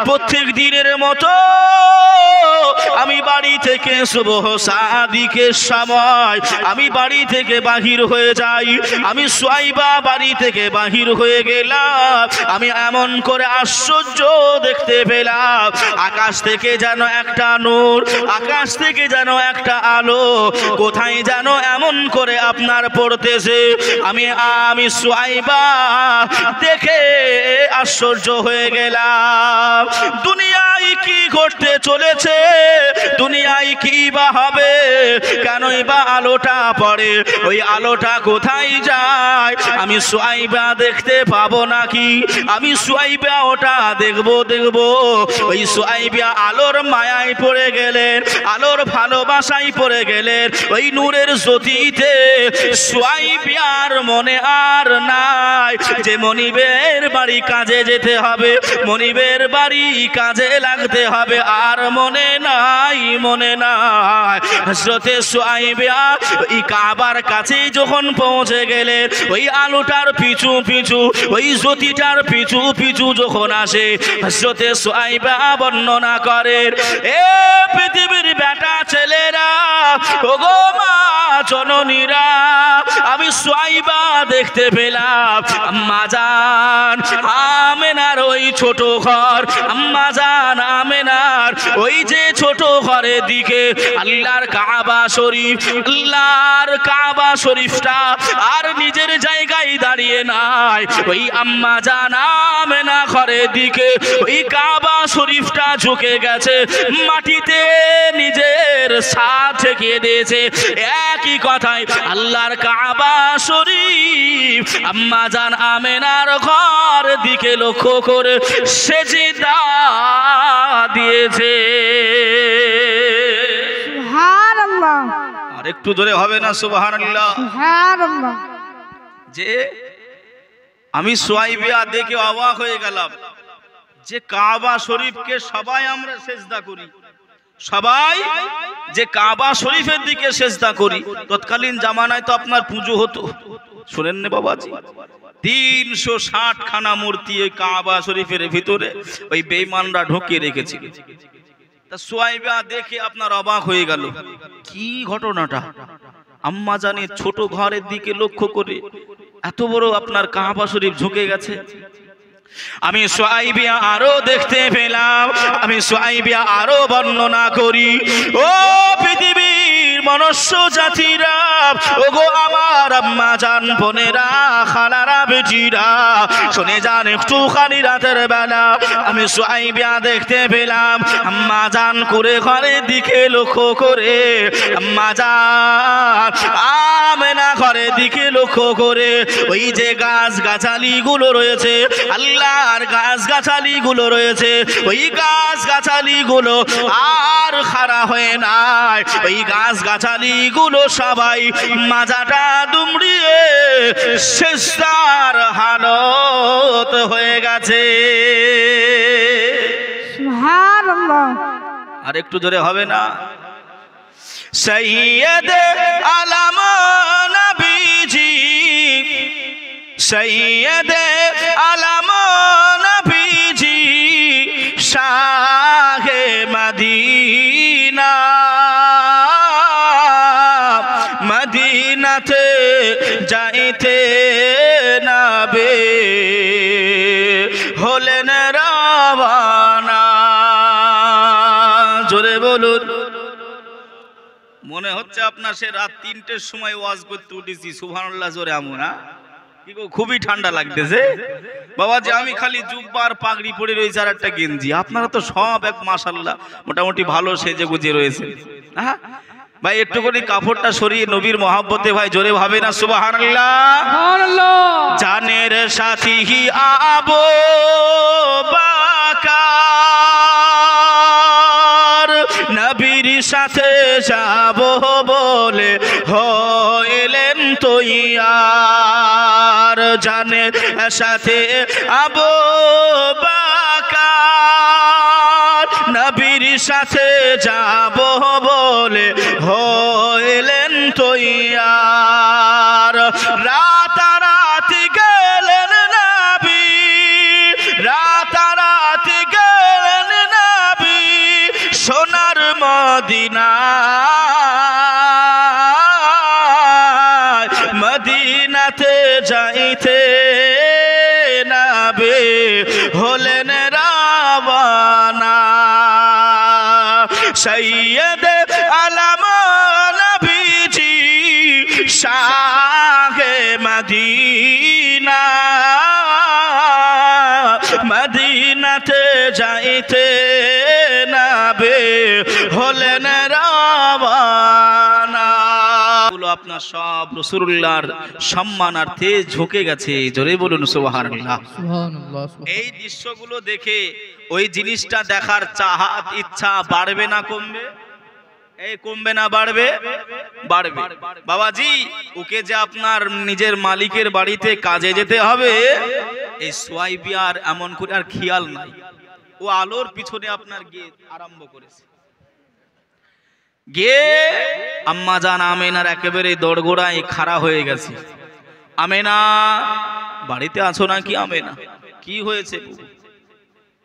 প্রত্যেক দিনের মতো আমি বাড়ি থেকে সুবহ সাদিকের সময় আমি বাড়ি থেকে বাহির হয়ে যাই। আমি সুয়াইবা বাড়ি থেকে বাহির হয়ে গেলাম, আমি এমন করে আশ্চর্য দেখতে পেলাম, আকাশ থেকে যেন একটা নূর, আকাশ থেকে যেন একটা আলো কোথায় যেন এমন করে আপনার পড়তেছে। আমি সুয়াইবা দেখে আশ্চর্য হয়ে গেলাম, দুনিয়ায় কি ঘটতে চলেছে, দুনিয়ায় কি বা হবে, কেনই বা আলোটা পড়ে, ওই আলোটা কোথায় যায়, আমি সুয়াইবা দেখতে পাবো নাকি, আমি সুয়াইবা ওটা দেখবো। ওই সুয়াইবা আলোর মায়ায় পড়ে গেলেন, আলোর ভালোবাসায় পড়ে গেলেন, ওই নূরের জ্যোতিতে সুয়াইবার মনে আর নাই যে মনিবের বাড়ি কাজে যেতে হবে, মনিবের বাড়ি কাজে লাগতে হবে, আর মনে নাই হযরতে সুয়াইবা ওই কাবার কাছে যখন পৌঁছে গেলেন, ওই আলোটার পিছু পিছু, ওই জ্যোতিটার পিছু পিছু যখন আসে, হযরতে সুয়াইবা বর্ণনা করেন, এ পৃথিবীর বেটা ছেলেরা, ওগো মা জননীরা, আমি সুয়াইবা দেখতে পেলাম আম্মা জান আমেনার ওই ছোট ঘর, আম্মা জান আমেনার ওই যে ছোট ঘরের দিকে আল্লাহর কাবা শরীফ, আল্লাহর কাবা শরীফটা আর নিজের জায়গায় দাঁড়িয়ে নাই, ওই আম্মা জান আমেনা ঘরের দিকে ওই কাবা শরীফটা ঝুঁকে গেছে, মাটিতে নিজের সাথ ঠেকিয়ে দিয়েছে। একই কথায় আল্লাহর কাবা শরীফ আম্মা জান আমেনার ঘর দিকে লক্ষ্য করে সেজদা দিয়েছে। সুবহানাল্লাহ। আর একটু জোরে হবে না সুবহানাল্লাহ? সুবহানাল্লাহ। যে আমি সুয়াইবা দেখে অবাক হয়ে গেলাম, যে কাবা শরীফকে সবাই আমরা সেজদা করি, সবাই যে কাবা শরীফের দিকে সেজদা করি, তৎকালীন জামানায় তো আপনার পুজো হতো, শুনেন না বাবাজি, 360 খানা মূর্তি ওই কাবা শরীফের ভিতরে ওই বেঈমানরা ঢুকিয়ে রেখেছিল। তা সুয়াইবা দেখে আপনার অবাক হয়ে গেল, কি ঘটনাটা, আম্মা জানের ছোট ঘরের দিকে লক্ষ্য করে এত বড় আপনার কাবা শরীফ ঝুঁকে গেছে। আমি সুয়াইবা আরো দেখতে পেলাম, আমি সুয়াইবা আরো বর্ণনা করি, ও পৃথিবীর মনুষ্য জাতিরা, ওগো আমার আম্মা জান, বোনেরা, খালারা, বেটিরা, শুনে যান একটুখানি রাতের বেলা আমি সুয়াইবা দেখতে পেলাম আম্মা জান করে ঘরের দিকে লক্ষ্য করে, আম্মা জান আমেনা ঘরের দিকে লক্ষ্য করে ওই যে গাছ গাছালি গুলো রয়েছে, আল্লাহর গাছ গাছালি গুলো রয়েছে, ওই গাছ গাছালি গুলো আর খাড়া হয়ে নাই, ওই গাছ গাছালি গুলো সবাই মাজাটা দুমড়িয়ে সেজদার হালত হয়ে গেছে। সুবহানাল্লাহ। আর একটু জোরে হবে না? সৈয়দ আলম নবীজি, সৈয়দ আলম নবীজি, শাহে মদিনা, মদিনাতে যাইতে নাবে হলেন রওয়ানা। বলুন। মনে হচ্ছে আপনার সে রাত 3টের সময় ওয়াজ করতে উঠেছি, সুবহানাল্লাহ জোরে আমু না? কি গো, খুবই ঠান্ডা লাগতেছে বাবা। যে আমি খালি জুব্বা আর পাগড়ি পরে রয়েছে আর একটা গেঞ্জি, আপনারা তো সব এক মাশাআল্লাহ মোটামুটি ভালো সেজে গুজে রয়েছে। হ্যাঁ ভাই, একটু করে কাপড়টা সরিয়ে নবীর মহব্বতে ভাই জোরে ভাবে না সুবহানাল্লাহ। জানের সাথী আবু বকর নবীর সাথে যাব বলে হইলেন তৈয়ার। জানের সাথে আবু বকর নবীর সাথে যাব বলে হইলেন তৈয়ার। রাতারাতি গেলেন নবী, রাতারাতি গেলেন নবী সোনার মদিনা। মদিনাতে যাইতে নবী হলেন রাওয়ানা। সৈয়দ আলম নবীজি শাহে মদিনা। মদিনাতে যাইতে নবী হলেন রাওয়ানা। আপনার সব রাসূলুল্লাহর সম্মানার্থে ঝুঁকে গেছে, জোরে বলুন সুবহানাল্লাহ। এই দৃশ্যগুলো দেখে ওই জিনিসটা দেখার চাহাত ইচ্ছা বাড়বে না কমবে? এই কমবে না বাড়বে? বাড়বে। বাবাজি, ওকে যে আপনার নিজের মালিকের বাড়িতে কাজে যেতে হবে, এই সোয়াইবিয়ার এমন করে আর খেয়াল নাই। ও আলোর পিছনে আপনার গিয়ে আরম্ভ করেছে, গিয়ে আম্মা জান আমেনার একেবারে দোরগোড়ায় খাড়া হয়ে গেছে। আমেনা, বাড়িতে আছো নাকি? আমেনা, কি হয়েছে?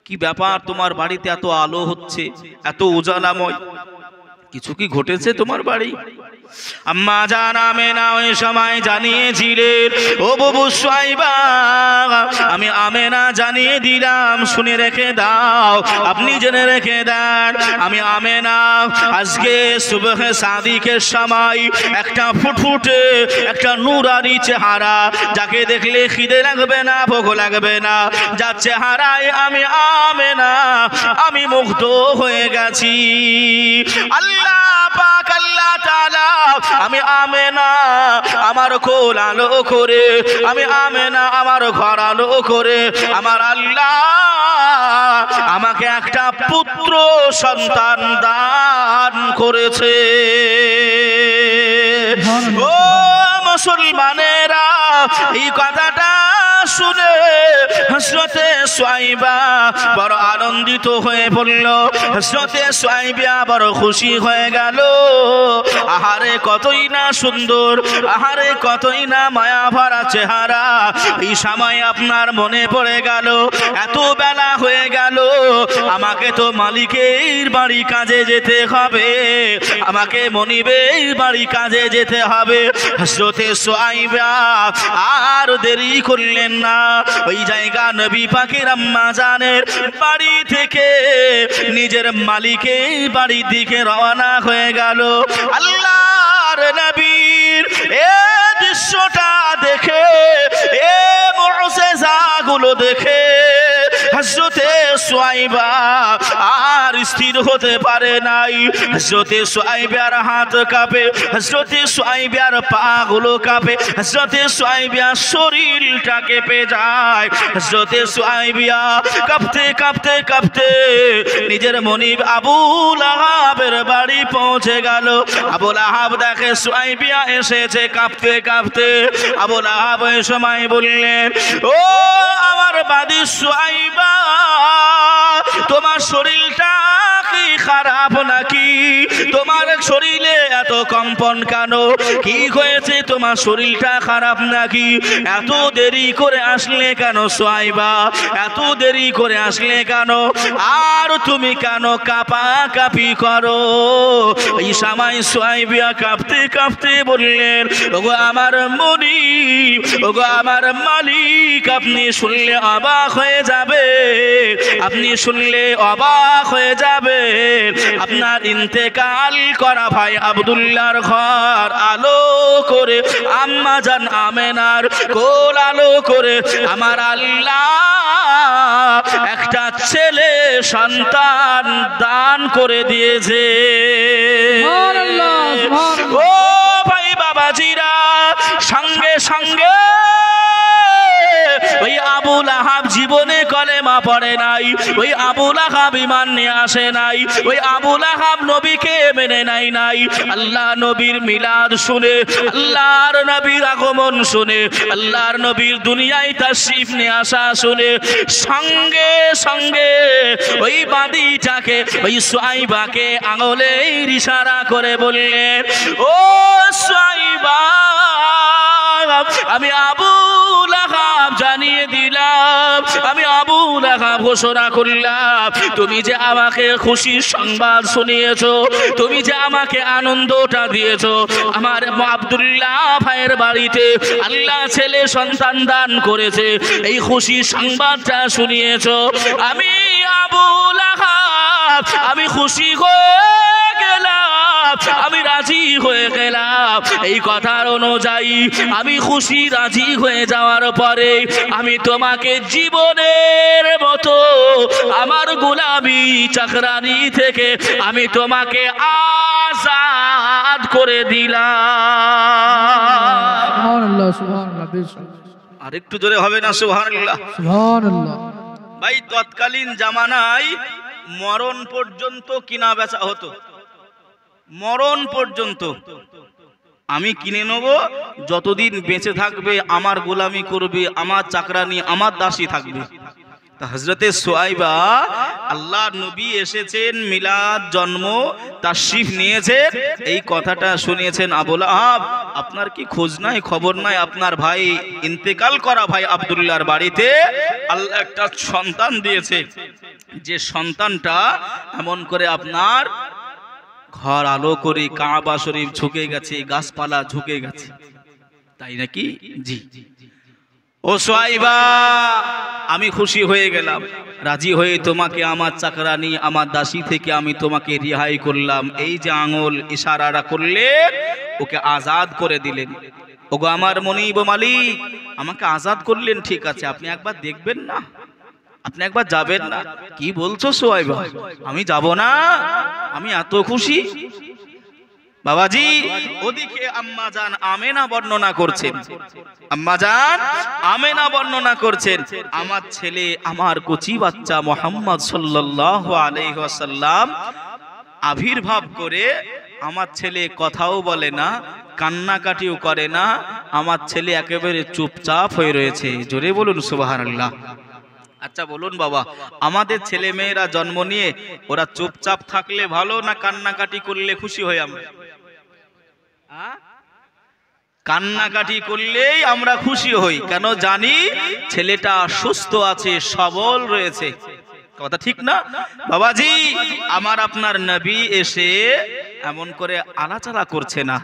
কি ব্যাপার, তোমার বাড়িতে এত আলো হচ্ছে, এত উজালাময়, কিছু কি ঘটেছে তোমার বাড়ি? আম্মা জান আমেনা ওই সময় জানিয়েছিলেন, ও বাবু সোয়াইবা, আমি আমেনা জানিয়ে দিলাম, শুনে রেখে দাও, আপনি জেনে রেখে দেন। আমি আমেনা আজকে সুবহে সাদিকের সময় একটা ফুটফুটে একটা নুরানি চেহারা, যাকে দেখলে খিদে লাগবে না, ভোগ লাগবে না, যার চেহারায় আমি আমেনা আমি মুগ্ধ হয়ে গেছি। আল্লাহ পাক আল্লাহ তাআলা আমি আমেনা আমার কোল আলো করে, আমি আমেনা আমার ঘর আলো করে, আমার আল্লাহ আমাকে একটা পুত্র সন্তান দান করেছে। ও মুসলমানেরা, এই কথাটা শুনে হযরতে সোয়াইবা বড় আনন্দিত হয়ে পড়ল। হযরতে সোয়াইবা বড় খুশি হয়ে গেল। আহারে কতই না সুন্দর, আহারে কতই না মায়া ভরা চেহারা। এই সময় আপনার মনে পড়ে গেল, এত বেলা হয়ে গেল, আমাকে তো মালিকের বাড়ি কাজে যেতে হবে, আমাকে মনিবের বাড়ি কাজে যেতে হবে। হযরতে সোয়াইবা আর দেরি করলেন না, ওই জায়গা নবী পাকের আম্মা জানের বাড়ি থেকে নিজের মালিকের বাড়ির দিকে রওনা হয়ে গেল। আল্লাহর নবীর এই দৃশ্যটা দেখে, এই মুআজিজাগুলো দেখে হযরতে সোয়াইবা আর স্থির হতে পারে নাই। হযরতে সোয়াইবার হাত কাঁপে, হযরতে সোয়াইবার পা গুলো কাঁপে, হযরতে সোয়াইবার শরীরটা কেঁপে যায়। হযরতে সোয়াইবা কাঁপতে কাঁপতে কাঁপতে নিজের মনিব আবু লাহাবের বাড়ি পৌঁছে গেল। আবু লাহাব দেখে সোয়াইবা এসেছে কাঁপতে কাঁপতে। আবু লাহাব এই সময় বললেন, ও আমার বাদী সোয়াইবা, তোমার শরীরটা কি খারাপ নাকি? তোমার শরীরে এত কম্পন কেন? কি হয়েছে, তোমার শরীরটা খারাপ নাকি? এত দেরি করে আসলে কেন সোয়াইবা? এত দেরি করে আসলে কেন? আর তুমি কেন কাঁপা কাঁপি করো? এই সময় সোয়াইবা কাঁপতে কাঁপতে বললেন, ওগো আমার মনিব, ওগো আমার মালিক, আপনি শুনলে অবাক হয়ে যাবে, আপনি শুনলে অবাক হয়ে যাবে। আপনার ইন্তেকাল করা ভাই আব্দুল্লাহর ঘর আলো করে, আম্মা জান আমেনার কোল আলো করে আমার আল্লাহ একটা ছেলে সন্তান দান করে দিয়েছে। ও ভাই বাবাজিরা, সঙ্গে সঙ্গে ওই আবু লাহাব জীবনে কলেমা পড়ে নাই, ওই আবু লাহাব ঈমান নিয়ে আসে নাই, ওই আবু লাহাব নবীকে মেনে নাই। আল্লাহ নবীর মিলাদ শুনে, আল্লাহর নবীর আগমন শুনে, আল্লাহর নবীর দুনিয়ায় তাশরীফ নিয়ে আসা শুনে সঙ্গে সঙ্গে ওই বাদীটাকে, ওই সুয়াইবাকে আঙুলে ইশারা করে বললেন, ও সুয়াইবা, আমি আবু লাহাব জানিয়ে দিলাম, আমি আবু লাহাব ঘোষণা করলাম, তুমি যে আমাকে খুশির সংবাদ শুনিয়েছো, তুমি যে আমাকে আনন্দটা দিয়েছো, আমার আব্দুল্লাহ ভাইয়ের বাড়িতে আল্লাহ ছেলে সন্তান দান করেছে, এই খুশির সংবাদটা শুনিয়েছো, আমি আবু লাহাব আমি খুশি হয়ে গেলাম, আমি রাজি হয়ে গেলাম। এই কথার অনুযায়ী আমি খুশি রাজি হয়ে যাওয়ার পরে আমি তোমাকে জীবনের মতো আমার গোলামি চাকরানি থেকে আমি তোমাকে আজাদ করে দিলাম। আর একটু জোরে হবে না সুবহানাল্লাহ? ভাই তৎকালীন জামানায় মরণ পর্যন্ত কিনা বেচা হতো, মরণ পর্যন্ত। আমি কিনে নেব, যতদিন বেঁচে থাকবে আমার গোলামি করবে, আমার চাকরানি আমার দাসী থাকবে। তা হযরতে সুয়াইবা, আল্লাহ নবী এসেছেন, মিলাদ জন্ম তাশরীফ নিয়েছেন, এই কথাটা শুনিয়েছেন আবু লাহাব, আপনার কি খোঁজ নাই খবর নাই, আপনার ভাই ইন্তেকাল করা ভাই আব্দুল্লাহর বাড়িতে আল্লাহ একটা সন্তান দিয়েছে, যে সন্তানটা এমন করে আপনার ঘর আলো করে, কাবা শরীফ ঝুঁকে গেছে, গাছপালা ঝুঁকে গেছে, তাই নাকি? জি। ও সুয়াইবা, আমি খুশি হয়ে গেলাম, রাজি হয়ে তোমাকে আমার চাকরানি আমার দাসী থেকে আমি তোমাকে রিহাই করলাম। এই যে আঙুল ইশারাটা করলেন, ওকে আজাদ করে দিলেন। ওগো আমার মনিব মালিক, আমাকে আজাদ করলেন, ঠিক আছে, আপনি একবার দেখবেন না, আপনি একবার যাবেন না? কি বলছো সুয়াইবা, আমি যাব না? আমি এত খুশি। বাবাজি, ওদিকে আম্মা জান আমেনা বর্ণনা করছেন, আম্মা জান আমেনা বর্ণনা করছেন, আমার ছেলে, আমার কচি বাচ্চা মুহাম্মদ সাল্লাল্লাহু আলাইহি ওয়াসাল্লাম আবির্ভাব করে, আমার ছেলে কথাও বলে না, কান্নাকাটিও করে না, আমার ছেলে একেবারে চুপচাপ হয়ে রয়েছে। জোরে বলুন সুবহানাল্লাহ। আচ্ছা বলুন বাবা, আমাদের ছেলে মেয়েরা জন্ম নিয়ে ওরা চুপচাপ থাকলে ভালো না কান্নাকাটি করলে খুশি হই আমরা? কান্নাকাটি করলেই আমরা খুশি হই, কেন জানি ছেলেটা সুস্থ আছে, সবল রয়েছে। কথা ঠিক না বাবাজি? আমার আপনার নবী এসে এমন করে আলাচালা করছে না,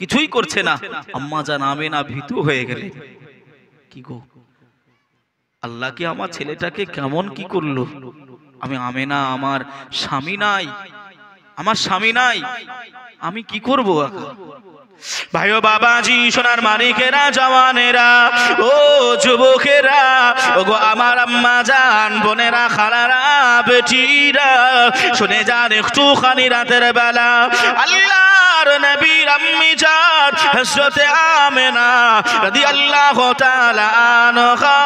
কিছুই করছে না, আম্মা জান আমেনা ভীতু হয়ে গেলে, কি গো আল্লাহ কি আমার ছেলেটাকে কেমন কি করলো? আমি আমেনা, আমার স্বামী নাই, আমার স্বামী নাই, আমি কি করব? ভাইও বাবাজি, সোনার মানিকেরা, জওয়ানেরা, ও যুবকেরা, ওগো আমার আম্মা জান, বোনেরা, খালারা, বেটিরা, শুনে যান একটুখানি রাতের বেলা আল্লাহর নবীর আম্মি জান হযরতে আমেনা রাদিয়াল্লাহু তাআলা আনহা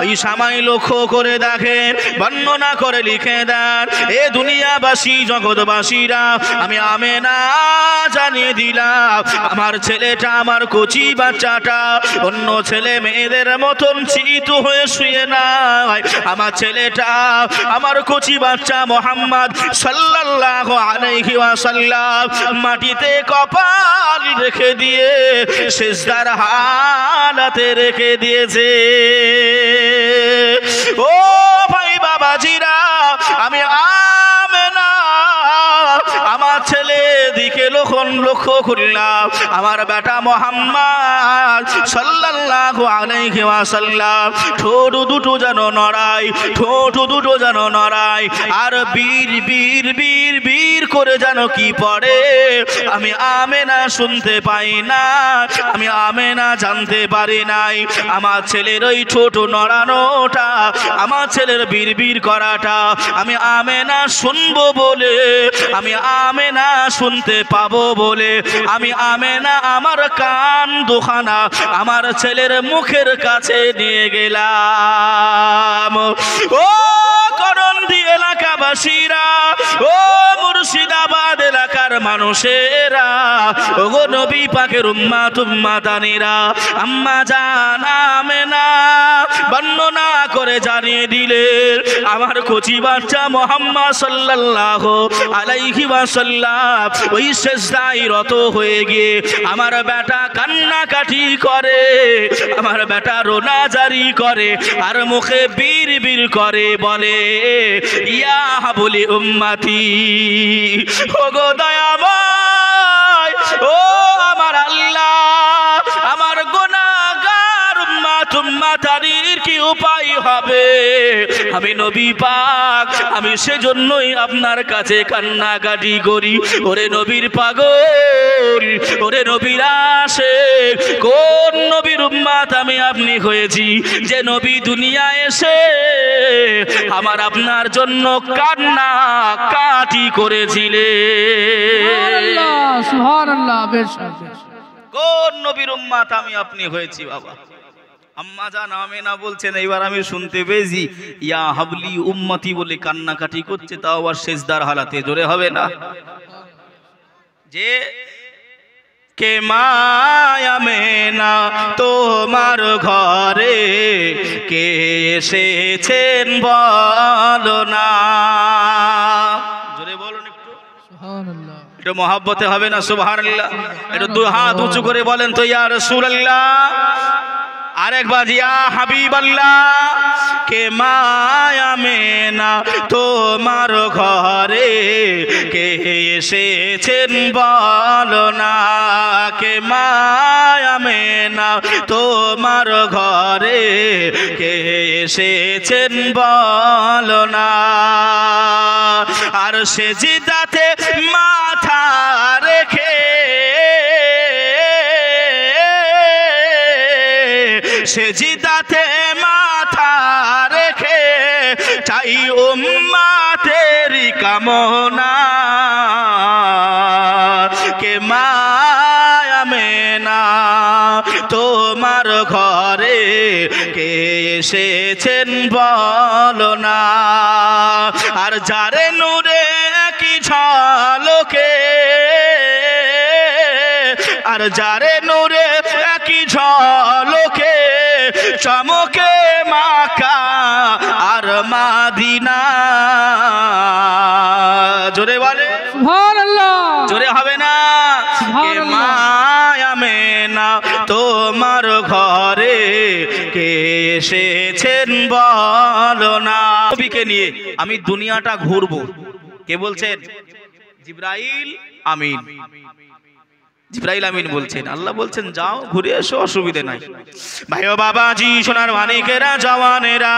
এই সময় লক্ষ্য করে দেখেন, বর্ণনা করে লিখে দেন, এ দুনিয়াবাসী জগৎবাসীরা, আমি আমেনা জানিয়ে দিলাম, আমার ছেলেটা, আমার কচি বাচ্চাটা অন্য ছেলে মেয়েদের মতন চিত হয়ে শুয়ে নাই। আমার ছেলেটা, আমার কচি বাচ্চা মুহাম্মদ সাল্লাল্লাহু আলাইহি ওয়াসাল্লাম মাটিতে কপাল রেখে দিয়ে সিজদার হালাতে রেখে দিয়েছে। ও ভাই বাবাজিরা, আমি আমেনা আমার ছেলে দিকে লক্ষ্য যখন লক্ষ্য করলাম আমার বেটা মুহাম্মদ সাল্লাল্লাহু আলাইহি ওয়াসাল্লাম ঠোঁট দুটো যেন নড়ায়, ঠোঁট দুটো যেন নড়ায় আর বীর বীর বীর বীর করে যেন কি পড়ে, আমি আমেনা শুনতে পাই না, আমি আমেনা জানতে পারি নাই। আমার ছেলের ওই ঠোঁট নড়ানোটা, আমার ছেলের বীর বীর করাটা আমি আমেনা শুনবো বলে, আমি আমেনা শুনতে পাবো বলে, আমি আমেনা আমার কান দুখানা আমার ছেলের মুখের কাছে নিয়ে গেলাম। ও করন্দি এলাকাবাসীরা, ও মুর্শিদাবাদ এলাকার মানুষেরা, ও গো নবী পাকের উম্মাত উম্মাতানিরা, আম্মা জান আমেনা বর্ণনা করে জানিয়ে দিলেন আমার কচি বাচ্চা মুহাম্মদ সাল্লাল্লাহু আলাইহি ওয়াসাল্লাম ওই সিজদায় রত হয়ে গিয়ে আমার বেটা কান্নাকাটি করে, আমার বেটা রোনা জারি করে আর মুখে বীর বীর করে বলে, ইয়া হাবলি উম্মতি, ও গো দয়াময়, ও আমার আল্লাহ, আমার গুনাহগার উম্মত উম্মাতানির কি উপায় হবে? আমি নবী পাক, আমি সেজন্যই আপনার কাছে কান্নাকাটি করি। ওরে নবীর পাগল, ওরে নবীর আশিক, কোন নবীর উম্মত আমি আপনি হয়েছি যে নবী দুনিয়ায় এসে আমার আপনার জন্য কান্না কাটি করেছিলেন? সুবহানাল্লাহ, বেশক। কোন নবীর উম্মত আমি আপনি হয়েছি বাবা? আম্মা জান আমেনা বলছেন, এইবার আমি শুনতে পেয়েছি ইয়া হাবলি উম্মতি বলে কান্নাকাটি করছে, তাও আবার সেজদার হালাতে। জোরে হবে না? যে কে মায়া মেনা তোমার ঘরে কে এসেছেন বলো না। জোরে বলুন একটু, সুবহানাল্লাহ। একটু মহব্বতে হবে না? সুবহানাল্লাহ। একটু দুই হাত উঁচু করে বলেন তো, ইয়া রাসূলুল্লাহ। আরেকবার, ইয়া হাবিবাল্লাহ। কে মায়া মেনা তোমার ঘরে কে এসেছেন বলো না, কে মায়া মেনা তোমার ঘরে কে এসেছেন বলো না। আর সেজদাতে মাথা রেখে, সেজদাতে মাথা রেখে চাই উম্মতের কামনা, কে মায়া মেনা তোমার ঘরে কে এসেছেন বলো না। আর যারে নূরে কি ঝলকে, আর যারে নূরে কি ঝলকে চমকে মাকা আর মাদিনা। জোরে বলে সুবহানাল্লাহ, জোরে হবে না? কে মায়া মেনা তোমার ঘরে কে এসেছেন বলো না। নবীকে নিয়ে আমি দুনিয়াটা ঘুরবো। কে বলছেন? জিবরাইল আমিন। জিবরাইল আমিন বলছেন, আল্লাহ বলছেন যাও ঘুরে এসো, অসুবিধে নাই। ভাই ও বাবাজি, সোনার মানিকেরা, জওয়ানেরা,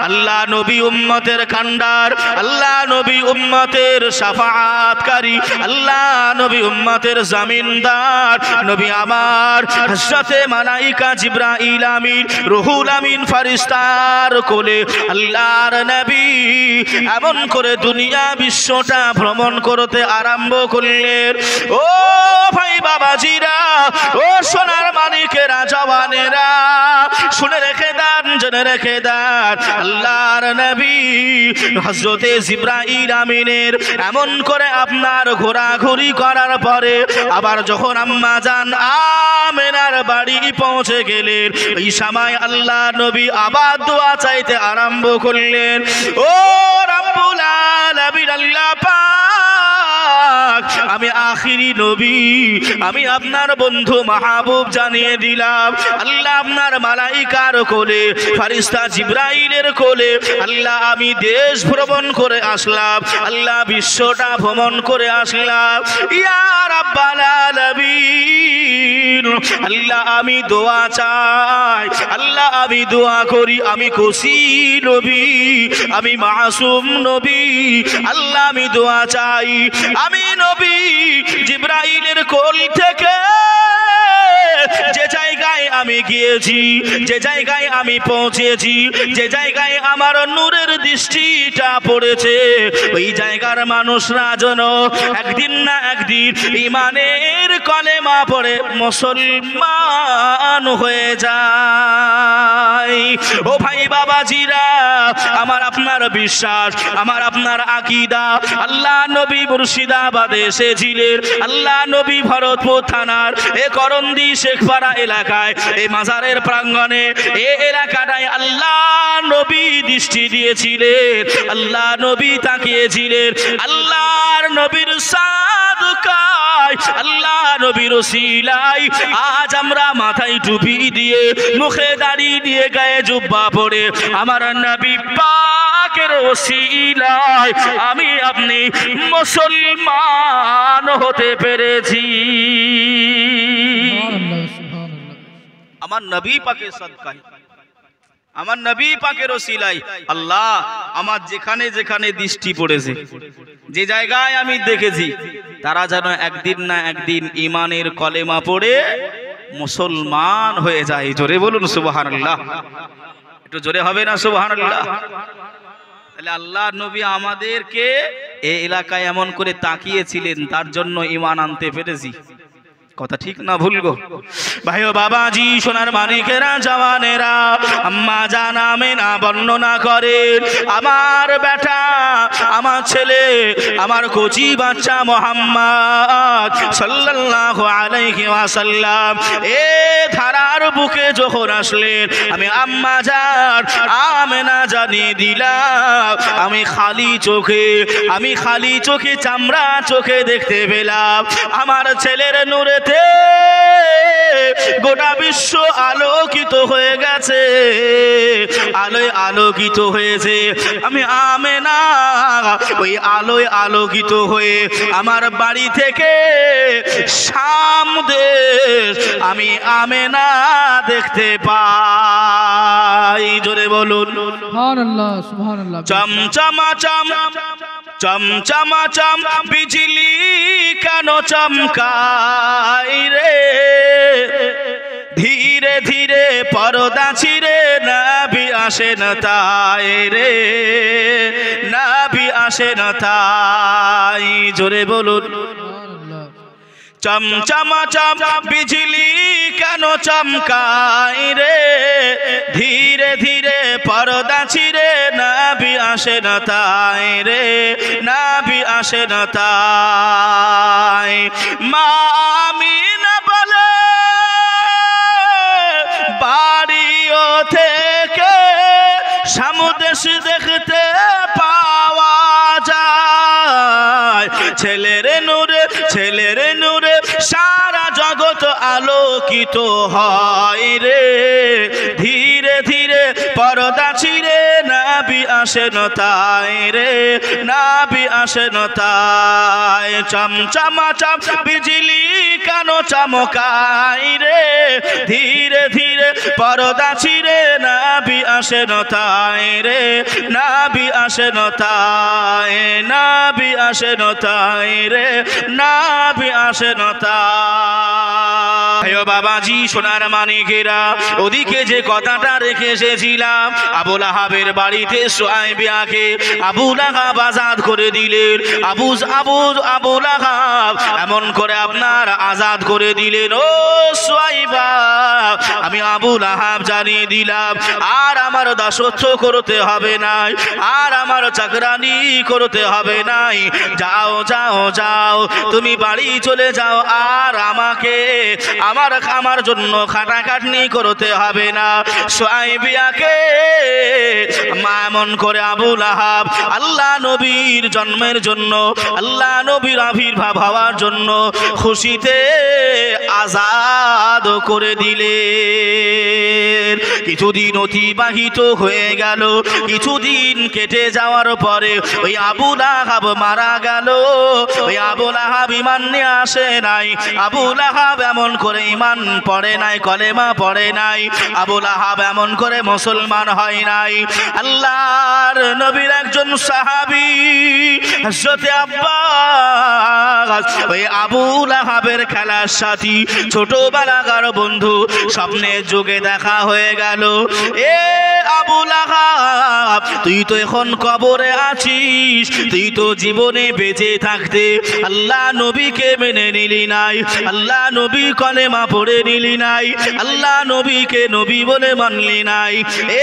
আল্লাহ নবী উম্মতের কান্ডার, আল্লাহ নবী উম্মতের শাফাআতকারী, আল্লাহ নবী উম্মতের জামিনদার, নবী আমার হযরতে মালাইকা জিবরাইল আমিন, রুহুল আমিন ফারিস্তার কোলে আল্লাহর নবী এমন করে দুনিয়া বিশ্বটা ভ্রমণ করতে আরম্ভ করলেন। ও ভাই বাবাজিরা, ও সোনার মানিকেরা, জওয়ানেরা, শুনে রেখে দেন, জেনে রেখে দেন, আল্লাহর নবী হযরতে জিবরাইল আমিনের এমন করে আপনার ঘোরাঘুরি করার পরে আবার যখন আম্মা জান আমেনার বাড়ি পৌঁছে গেলেন, এই সময় আল্লাহ নবী আবার দোয়া চাইতে আরম্ভ করলেন। ও রব্বুল আলামিন, আল্লাহ পাক আমি আখিরি নবী, আমি আপনার বন্ধু মাহবুব জানিয়ে দিলাম। আল্লাহ আপনার মালাইকার কোলে, ফারিস্তা জিবরাইলের কোলে আল্লাহ আমি দেশ ভ্রমণ করে আসলাম, আল্লাহ বিশ্বটা ভ্রমণ করে আসলাম। ইয়া রাব্বাল আলামিন, আল্লাহ আমি দোয়া চাই, আল্লাহ আমি দোয়া করি, আমি কোসি নবী, আমি মাসুম নবী, আল্লাহ আমি দোয়া চাই, আমি নবী জিবরাইলের কোল থেকে যে জায়গায় আমি গিয়েছি, যে জায়গায় আমি পৌঁছেছি, যে জায়গায় আমার নূরের দৃষ্টিটা পড়েছে, ওই জায়গার মানুষরা যেন একদিন না একদিন ঈমানের কলেমা পড়ে মুসলমান হয়ে যায়। ও ভাই বাবাজিরা, আমার আপনার বিশ্বাস, আমার আপনার আকীদা, আল্লাহ নবী মুর্শিদাবাদে এসেছিলেন, আল্লাহ নবী ভরতপুর থানার এ করন্দি শেখপাড়া এলাকায়, এই মাজারের প্রাঙ্গণে এই এলাকাটায় আল্লাহ নবী দৃষ্টি দিয়েছিলেন, আল্লাহ নবী তাকিয়েছিলেন, আল্লাহর নবীর সাদকায়, আল্লাহ নবীর ওসিলায় আজ আমরা মাথায় টুপি দিয়ে, মুখে দাড়ি দিয়ে, গায়ে জুব্বা পরে আমার নবী পাকের ওসিলায় আমি আপনি মুসলমান হতে পেরেছি। আমার নবী পাকের সাদকায়, আমার নবী পাকের ওসিলায় আল্লাহ আমার যেখানে যেখানে দৃষ্টি পড়েছে, যে জায়গায় আমি দেখেছি, তারা যেন একদিন না একদিন ঈমানের কলেমা পড়ে মুসলমান হয়ে যায়। জোরে বলুন সুবহানাল্লাহ, একটু জোরে হবে না সুবহানাল্লাহ? তাহলে আল্লাহ নবী আমাদেরকে এই এলাকায় এমন করে তাকিয়েছিলেন, তার জন্য ঈমান আনতে পেরেছি। কথা ঠিক না ভুল গো ভাই ও বাবাজি, সোনার মানিকেরা, জওয়ানেরা, আম্মা জান আমেনা বর্ণনা করেন, আমার বেটা, আমার ছেলে, আমার কচি বাচ্চা মুহাম্মদ সাল্লাল্লাহু আলাইহি ওয়াসাল্লাম এ ধারার বুকে যখন আসলেন, আমি আম্মা জান আমেনা জানিয়ে দিলাম, আমি খালি চোখে চামড়া চোখে দেখতে পেলাম আমার ছেলের নূরে গোটা বিশ্ব আলোকিত হয়ে গেছে, আলোয় আলোকিত হয়েছে। আমি আমেনা ওই আলোয় আলোকিত হয়ে আমার বাড়ি থেকে শাম দেশ আমি আমেনা দেখতে পাই। জোরে বলুন সুবহানাল্লাহ, সুবহানাল্লাহ। চমচমাচম চমচমাচম বিজলি কেন চমকাই রে, ধীরে ধীরে পর্দা ছিঁড়ে নবী আসেন তাই রে, নবী আসেন তাই। জোরে বলুন চমচমাচম বিজলি কেন চমকাই রে, ধীরে ধীরে পর্দা ছিঁড়ে নবী আসেন তাই রে, নবী আসেন তাই। মা আমিনা বলে বাড়িও থেকে সামদেশ দেখতে পাওয়া যায়, ছেলের নূরে সারা জগৎ আলোকিত হয় রে, ধীরে ধীরে পর্দা ছিঁড়ে নবী আসেন তাই রে, নবী আসেন তাই। চমচমাচম বিজলি কেন চমকাই রে, ধীরে ধীরে পর্দা ছিঁড়ে নবী আসেন তাই রে, নবী আসেন তাই, নবী আসেন তাই রে, নবী আসেন তাই। বাবাজি, সোনার মানিকেরা, ওদিকে যে কথাটা রেখে এসেছিলাম, আবুল আহাবের বাড়িতে সুয়াইবিয়াকে আবুল আহাব আজাদ করে দিলেন। আবুল আহাব এমন করে আপনার আজাদ করে দিলেন, ও সুয়াইবা, আমি আবুল আহাব জানিয়ে দিলাম, আর আমার দাসত্ব করতে হবে নাই, আর আমার চাকরানি করতে হবে নাই, যাও যাও যাও, তুমি বাড়ি চলে যাও, আর আমাকে আমার জন্য খাটাখাটনি করতে হবে না। শুআইবিয়াকে মা এমন করে আবু লাহাব আল্লাহ নবীর জন্মের জন্য, আল্লাহ নবীর আবির্ভাব হওয়ার জন্য খুশিতে আজাদ করে দিলেন। কিছুদিন অতিবাহিত হয়ে গেল, কিছুদিন কেটে যাওয়ার পরে ওই আবু লাহাব মারা গেল। ওই আবু লাহাব ঈমান নিয়ে আসে নাই, আবু লাহাব এমন করে ঈমান পড়ে নাই, কলেমা পড়ে নাই, আবু লাহাব এমন করে মুসলমান হয় নাই। আল্লাহর নবীর একজন সাহাবী হযরত আব্বাস ওই আবু লাহাবের খেলার সাথী, ছোটবেলাকার বন্ধু, স্বপ্নে যোগে দেখা হয়ে গেল। এ আবু লাহাব, তুই তো এখন কবরে আছিস, তুই তো জীবনে বেঁচে থাকতে আল্লাহ নবীকে মেনে নিলি নাই, আল্লাহ নবী কলেমা পড়ে নিলি নাই, আল্লাহ নবীকে নবী বলে মানলি নাই।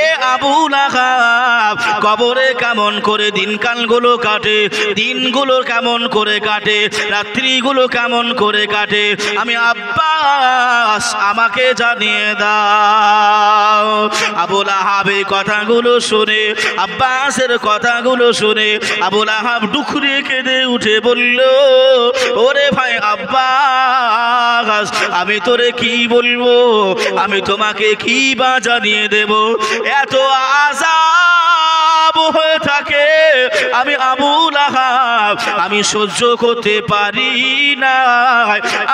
এ আবু লাহাব, কবরে কেমন করে দিনকালগুলো কাটে, দিনগুলো কেমন করে কাটে, রাত্রিগুলো কেমন করে কাটে, আমি আব্বাস আমাকে জানিয়ে দাও। আবু লাহাবের কথাগুলো শুনে, আব্বাসের কথাগুলো শুনে আবু লাহাব ডুকরে কেঁদে উঠে বলল, ওরে ভাই আব্বাস, আমি তোরে কি বলবো, আমি তোমাকে কি বা জানিয়ে দেব, এত আযাব হয়ে থাকে আমি আবু লাহাব আমি সহ্য করতে পারি না,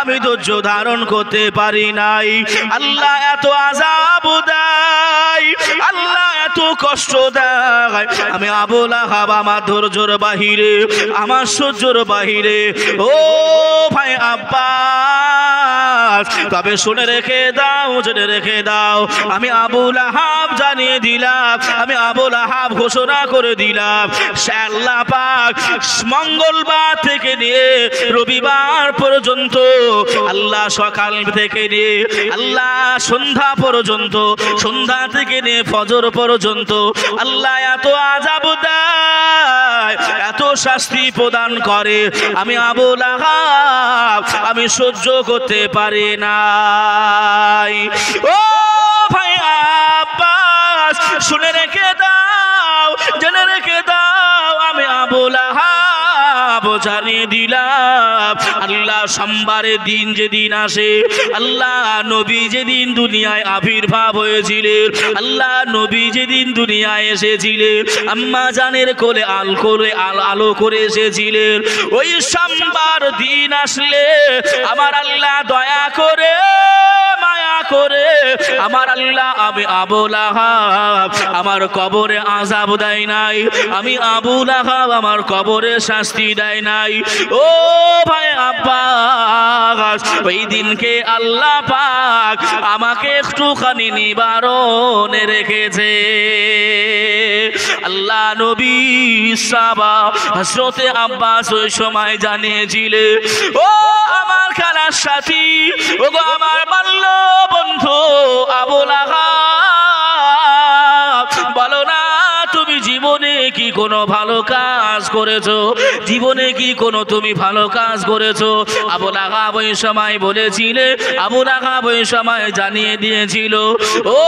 আমি ধৈর্য ধারণ করতে পারি নাই। আল্লাহ এত আযাব দেয়, আল্লাহ এত কষ্ট দেয়, আমি আবু লাহাব আমার ধৈর্যের বাহিরে, আমার সহ্যের বাহিরে। ও ভাই আব্বাস, তবে শুনে রেখে দাও, জেনে রেখে দাও, আমি আবু লাহাব জানিয়ে দিলাম, আমি আবু লাহাব ঘোষণা করে দিলাম, আল্লাহ পাক মঙ্গলবার থেকে নিয়ে রবিবার পর্যন্ত, আল্লাহ সকাল থেকে নিয়ে আল্লাহ সন্ধ্যা পর্যন্ত, সন্ধ্যা থেকে নিয়ে ফজর পর্যন্ত আল্লাহ এত আযাব দেয়, এত শাস্তি প্রদান করে, আমি আবু লাহাব আমি সহ্য করতে পারি নাই। ও ভাই আব্বাস, শুনে রেখে দাও, জেনে রেখে দাও, আমি আবু লাহাব জানিয়ে দিলাম, আল্লাহ সোমবারের দিন যেদিন আসে, আল্লাহ নবী যেদিন দুনিয়ায় আবির্ভাব হয়েছিলেন, আল্লাহ নবী যেদিন দুনিয়ায় এসেছিলেন, আম্মা জানের কোলে আলো করে এসেছিলেন, ওই সোমবার দিন আসলে আমার আল্লাহ দয়া করে, মায়া করে, আমার আল্লাহ আমি আবু লাহাব আমার কবরে আযাব দেয় নাই, আমি আবু লাহাব আমার কবরে শাস্তি দেয় নাই। ও ভাই আব্বাস, ওই দিনকে আল্লাহ পাক আমাকে একটুখানি নিবারণে রেখেছে। আল্লাহ নবী সাহাবা হযরত আব্বাস ওই সময় জানিয়েছিলেন, ও আমার খেলার সাথী, ও গো আমার বাল্য বন্ধু আবু লাহাব, বলো না তুমি জীবনে কি কোনো ভালো কাজ করেছো, জীবনে কি কোনো তুমি ভালো কাজ করেছো? আবু লাহাব ওই সময় বলেছিলে, আবু লাহাব ওই সময় জানিয়ে দিয়েছিল, ও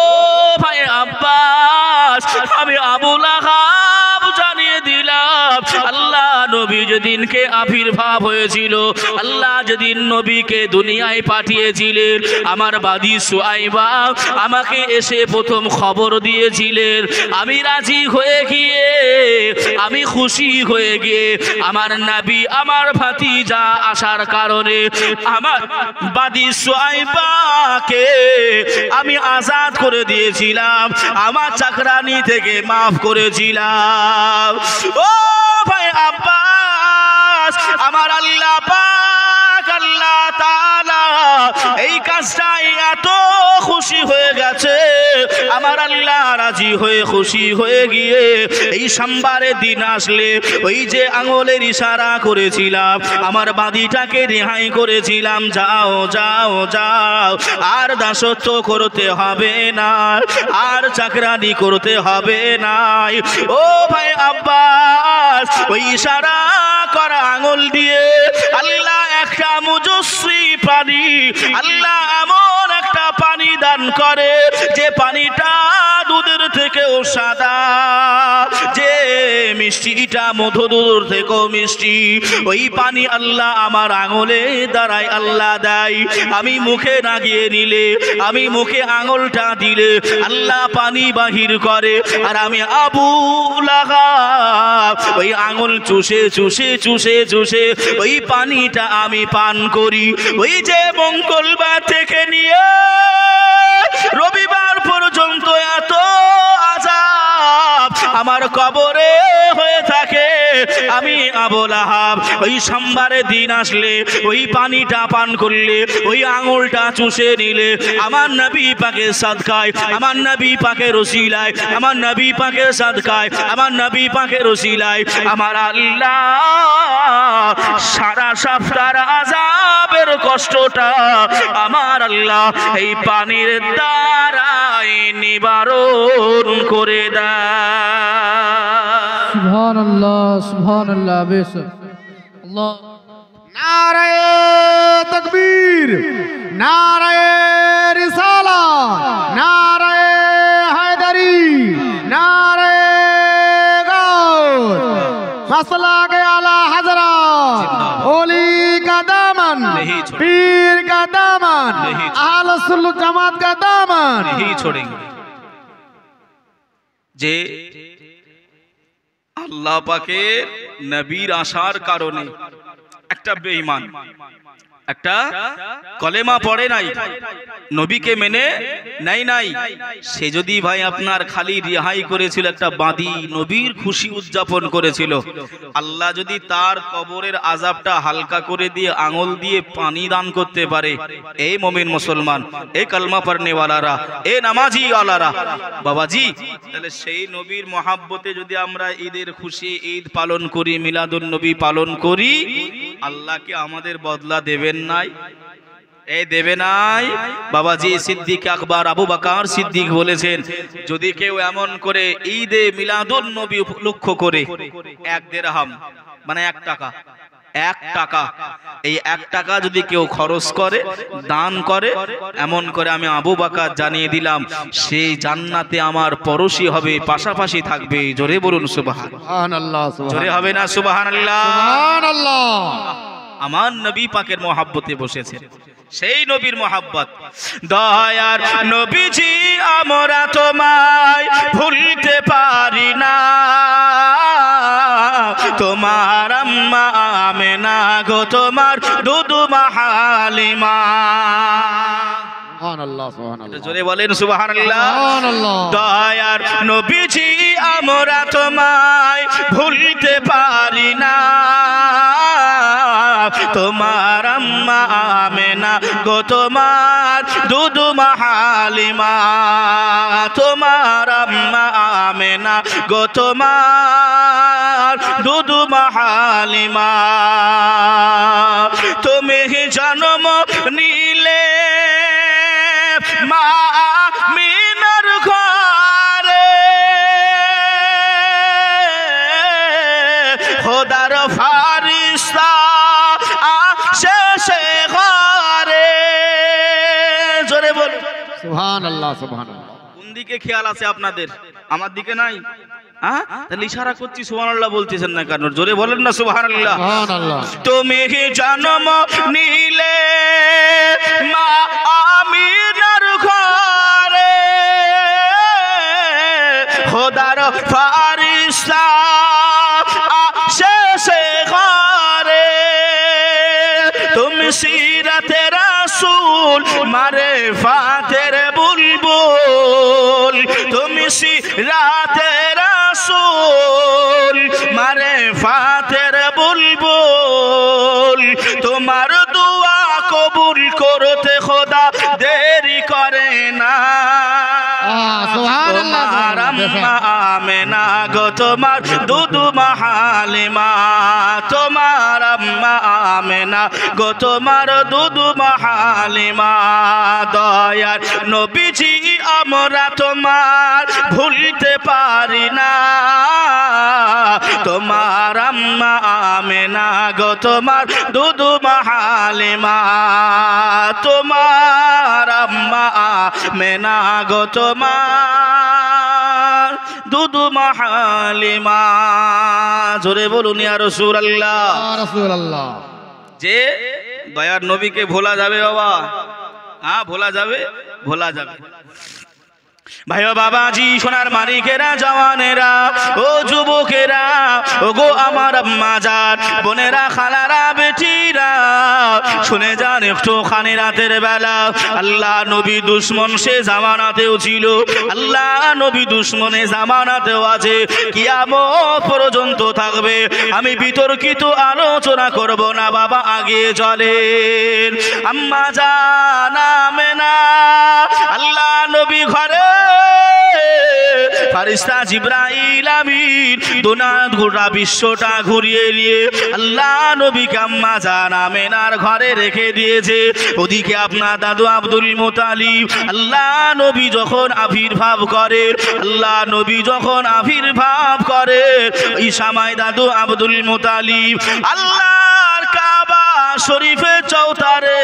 ভাই আব্বাস, আমি আবু লাহাব জানিয়ে দিলাম, আল্লাহ নবী যেদিনকে আবির্ভাব হয়েছিল, আল্লাহ যেদিন নবীকে দুনিয়ায় পাঠিয়েছিলেন, আমার বাদী শুআইবা আমাকে এসে প্রথম খবর দিয়েছিলেন, আমি রাজি হয়ে গিয়ে, আমি খুশি হয়ে গিয়ে আমার নবী আমার ভাতিজা আসার কারণে আমার বাদী শুআইবাকে আমি আজাদ করে দিয়েছিলাম, আমার চাকরানি থেকে মাফ করেছিলাম। ও ভাই আব্বাস, আমার আল্লাহ পাক আল্লাহ তাআলা এই কাজটাই এত খুশি হয়ে গেছে, আমার আল্লাহ রাজি হয়ে খুশি হয়ে গিয়ে এই সোমবারের দিন আসলে ওই যে আঙুলের ইশারা করেছিলাম, আমার বাদীটাকে রেহাই করেছিলাম, যাও যাও যাও, আর দাসত্ব করতে হবে না, আর চাকরানি করতে হবে না। ও ভাই আব্বাস, ওই ইশারা করা আঙুল দিয়ে আল্লাহ একটা মুজস্সি পানি, আল্লাহ এমন করে, যে পানিটা দুধের থেকেও সাদা, যে মিষ্টিটা মধুর থেকেও মিষ্টি, ওই পানি আল্লাহ আমার আঙুলে দ্বারাই আল্লাহ দেয়। আমি মুখে না গিয়ে নিলে, আমি মুখে আঙুলটা দিলে আল্লাহ পানি বাহির করে, আর আমি আবু লাহাব ওই আঙুল চুষে চুষে চুষে চুষে ওই পানিটা আমি পান করি। ওই যে মঙ্গলবার থেকে নিয়ে রবিবার পর্যন্ত এত আযাব আমার কবরে হয়ে থাকে, আমি আবু লাহাব ওই সোমবারের দিন আসলে ওই পানিটা পান করলে, ওই আঙুলটা চুষে নিলে আমার নবী পাকের সাদকায়, আমার নবী পাকের ওসিলায়, আমার নবী পাকের সাদকায়, আমার নবী পাকের ওসিলায় আমার আল্লাহ সারা সপ্তাহের আযাবের কষ্টটা আমার আল্লাহ এই পানির দ্বারাই নিবারণ করে দেয়। সুবহানাল্লাহ সুবহানাল্লাহ বেশক আল্লাহ। নারায়ে তাকবীর, নারায়ে রিসালাত, নারায়ে হায়দারি, নারায়ে গাউস, মাসলাকে আলা হযরত ওলি का दामन, पीर का दामन, अहले सुन्नत जमात का दामन नहीं छोड़ेंगे। যে আল্লাহ পাকের নবীর আসার কারণে একটা বেঈমান, একটা কলেমা পড়ে নাই, নবীকে মেনে নাই নাই, সে যদি ভাই আপনার খালি রিহাই করেছিল, একটা বাদী নবীর খুশি উদযাপন করেছিল, আল্লাহ যদি তার কবরের আযাবটা হালকা করে দিয়ে আঙুল দিয়ে পানি দান করতে পারে, এই মুমিন মুসলমান, এই কালমা পড়নে ওয়ালারা, এই নামাজি ওয়ালারা বাবাজি, তাহলে সেই নবীর মহাব্বতে যদি আমরা ঈদের খুশি ঈদ পালন করি, মিলাদুন নবী পালন করি, আল্লাহ কি আমাদের বদলা দেবেন নাই? এই দেবে নাই? বাবাজি সিদ্দিক আকবর আবু বকর সিদ্দিক বলেছেন, যদি কেউ এমন করে ঈদে মিলাদুন নবী উপলক্ষ করে 1 দিরহাম মানে 1 টাকা, 1 টাকা, এই 1 টাকা যদি কেউ খরচ করে, দান করে, এমন করে আমি আবু বকর জানিয়ে দিলাম সেই জান্নাতে আমার পড়শি হবে, পাশাপাশি থাকবে। জোরে বলুন সুবহানাল্লাহ। জোরে হবে না সুবহানাল্লাহ? সুবহানাল্লাহ। আমার নবী পাকের মহাব্বতে বসেছে, সেই নবীর মহাব্বত। দয়ার নবীজি আমরা তোমায় ভুলতে পারি না, তোমার আম্মা আমেনা গো, তোমার দুদু হালিমা। সুবহানাল্লাহ সুবহানাল্লাহ। জোরে বলেন সুবহানাল্লাহ। সুবহানাল্লাহ। দয়ার নবীজি আমরা তোমায় ভুলতে পারি না, তোমার আম্মা আমেনা গো, তোমার দুদু হালিমা, তোমার আম্মা আমেনা গো, তোমার দুদু হালিমা। তুমি জন্ম নিলে মা আমিনার ঘরে, খোদার ফারিস্তা আসে ঘরে। জোরে বল সুবহানাল্লাহ সুবহানাল্লাহ। কোন দিকে খেয়াল আছে আপনাদের? আমার দিকে নাই? হ্যাঁ, তাহলে ইশারা করছি, সুবহানাল্লাহ বলতেছেন না কেন? জোরে বলেন না সুবহানাল্লাহ। সুবহানাল্লাহ। তুমি জন্ম নিলে মা আমিনার ঘরে, খোদার ফারিস্তা আসে ঘরে, তুমি সিরাতে রাসূল মারিফাতের বুলবুল, তুমি সিরাতে রাসূল মারিফাতের বুলবুল, তোমার দোয়া কবুল করতে খোদা দেরি করে না। তোমার আম্মা আমেনা গো, তোমার দুদু হালিমা, তোমার আম্মা আমেনা গো তোমার দুধ হালিমা দয়ার নবীজি আমরা তোমার ভুলতে পারি না তোমার আম্মা আমেনা গো তোমার দুধ হালিমা তোমার আম্মা আমেনা গো তোমার দুধ হালিমা জোরে বলুন ইয়া রাসূলুল্লাহ ইয়া রাসূলুল্লাহ। যে দয়ার নবীকে ভোলা যাবে বাবা? হ্যাঁ ভোলা যাবে, ভোলা যাবে। ভাই ও বাবাজি, সোনার মানিকেরা, জওয়ানেরা, ও যুবকেরা, ও গো আমার আম্মা জান, বোনেরা, খালারা, বেটিরা, শুনে যান একটু খানি রাতের বেলা আল্লাহ নবী দুশ্মন সে জামানাতেও ছিল, আল্লাহ নবী দুশ্মনে জামানাতেও আছে, কিয়ামত পর্যন্ত থাকবে। আমি বিতর্কিত আলোচনা করব না বাবা, আগে চলেন। আম্মা জান আমেনা আল্লাহ নবী ঘরে ফারিস্তা জিবরাইল আমিন দুনিয়ার গোটা বিশ্বটা ঘুরিয়ে নিয়ে আল্লাহ নবীকে আম্মা জান আমেনার ঘরে রেখে দিয়েছে। ওদিকে আপনার দাদু আব্দুল মুতালিব আল্লাহ নবী যখন আবির্ভাব করে, আল্লাহ নবী যখন আবির্ভাব করে, এই সময় দাদু আব্দুল মুতালিব আল্লাহর কাবা শরীফের চৌতারে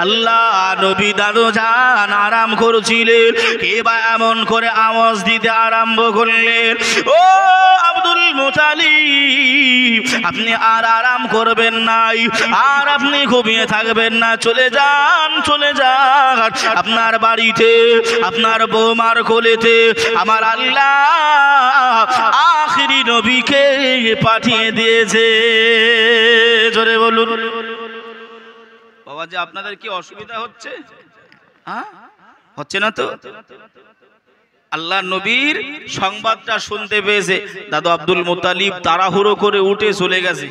আল্লাহ নবী দাদু জান আরাম করছিলেন। কে বা এমন করে আওয়াজ দিতে আরম্ভ করলেন, ও আব্দুল মুতালিব আপনি আর আরাম করবেন নাই, আর আপনি ঘুমিয়ে থাকবেন না, চলে যান, চলে যান আপনার বাড়িতে, আপনার বৌমার কোলেতে আমার আল্লাহ আখিরি নবীকে পাঠিয়ে দিয়েছে। জোরে বলুন বাবা, যে আপনাদের কি অসুবিধা হচ্ছে? হ্যাঁ হচ্ছে না তো? আল্লাহ নবীর সংবাদটা শুনতে পেয়েছে দাদু আব্দুল মুতালিব তাড়াহুড়ো করে উঠে চলে গেছে।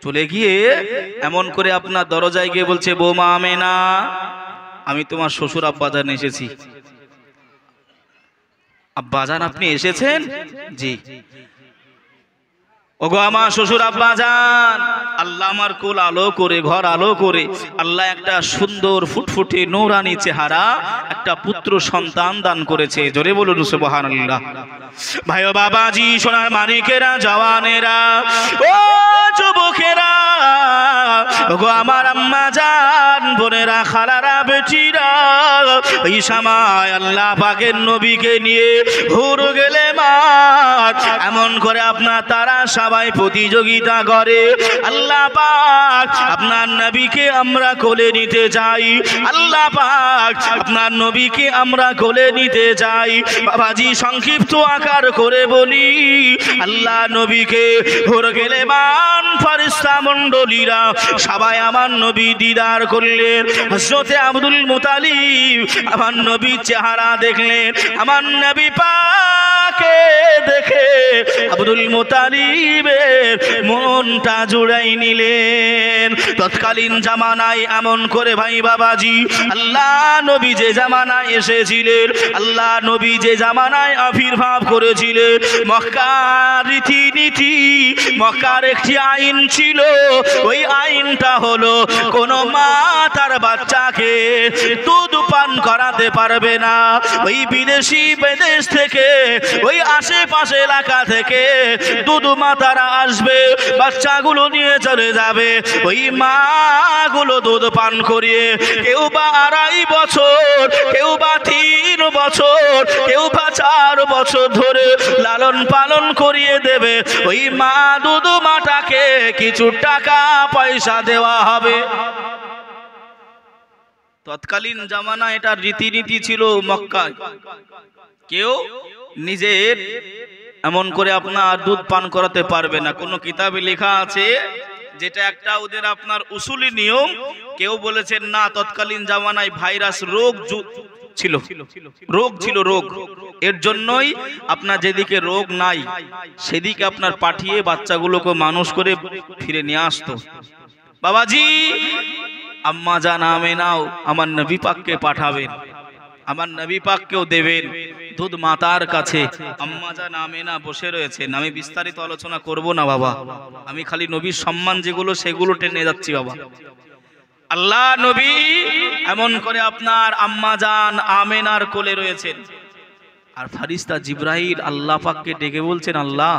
চলে গিয়ে এমন করে আপনার দরজায় গিয়ে বলছে, বৌমা আমেনা আমি তোমার শ্বশুর আব্বাজান এসেছি। আব্বাজান আপনি এসেছেন? জি। ওগো আমার শ্বশুর আব্বাজান, আল্লাহ আমার কোল আলো করে, ঘর আলো করে আল্লাহ একটা সুন্দর ফুটফুটে নূরানি চেহারা একটা পুত্র সন্তান দান করেছে। জোরে বলুন সুবহানাল্লাহ। ভাই ও বাবাজি, সোনার মানিকেরা, জওয়ানেরা, ও যুবকেরা, ওগো আমার আম্মা জান, বোনেরা, খালারা, বেটিরা, এই সময় আল্লাহ পাকের নবীকে নিয়ে হুর গেলে মার এমন করে আপনার তারা সবাই প্রতিযোগিতা করে, আল্লাহ পাক আপনার নবীকে আমরা কোলে নিতে চাই, আল্লাহ পাক আপনার নবীকে আমরা কোলে নিতে চাই। বাবাজি সংক্ষিপ্ত আকার করে বলি, আল্লাহ নবীকে হুর গেলে মান ফারিস্তা মণ্ডলীরা সবাই আমার নবী দিদার করলেন। হযরতে আব্দুল মুতালিব আমার নবীর চেহারা দেখলেন, আমার নবী পাকে দেখে আব্দুল মুতালিবের মনটা জুড়াই নিলেন। তৎকালীন জামানায় এমন করে ভাই বাবাজি, আল্লাহ নবী যে জামানায় এসেছিলেন, আল্লাহ নবী যে জামানায় আবির্ভাব করেছিলেন, মক্কার রীতিনীতি, মক্কার একটি আইন ছিল। ওই আইনটা হলো কোন মা তার বাচ্চাকে দুধ পান করাতে পারবে না। ওই বিদেশি বিদেশ থেকে, ওই আশেপাশে এলাকা থেকে দুধ মাতারা আসবে, বাচ্চাগুলো নিয়ে চলে যাবে। ওই মাগুলো দুধ পান করিয়ে কেউ বা 2.5 বছর, কেউ বা 3 বছর, কেউ বা 4 বছর ধরে লালন পালন করিয়ে দেবে। ওই মা দুধ মাটাকে কিছু টাকা পয়সা দেওয়া হবে। তৎকালীন জামানা এটা রীতিনীতি ছিল মক্কায়। কেউ নিজের এমন করে আপনার দুধ পান করাতে পারবে না। কোন কিতাবে লেখা আছে, যেটা একটা ওদের আপনার উসুলি নিয়ম। কেউ বলেছেন না, তৎকালীন জামানায় ভাইরাস রোগ ছিল, রোগ এর জন্যই আপনার যেদিকে রোগ নাই সেদিকে আপনার পাঠিয়ে বাচ্চাগুলোকে মানুষ করে ফিরে নিয়ে আসতো। বাবাজি আম্মা জান আমেনাও আমার নবী পাককে পাঠাবেন, আমার নবী পাককেও দেবেন। দুধ মাতার কাছে আম্মা জান আমেনা বসে রয়েছেন। আমি বিস্তারিত আলোচনা করব না বাবা, আমি খালি নবীর সম্মান যেগুলো সেগুলো টেনে যাচ্ছি বাবা। আল্লাহ নবী এমন করে আপনার আম্মা জান আমেনার কোলে রয়েছেন, আর ফারিস্তা জিব্রাইল আল্লাহ পাককে ডেকে বলছেন, আল্লাহ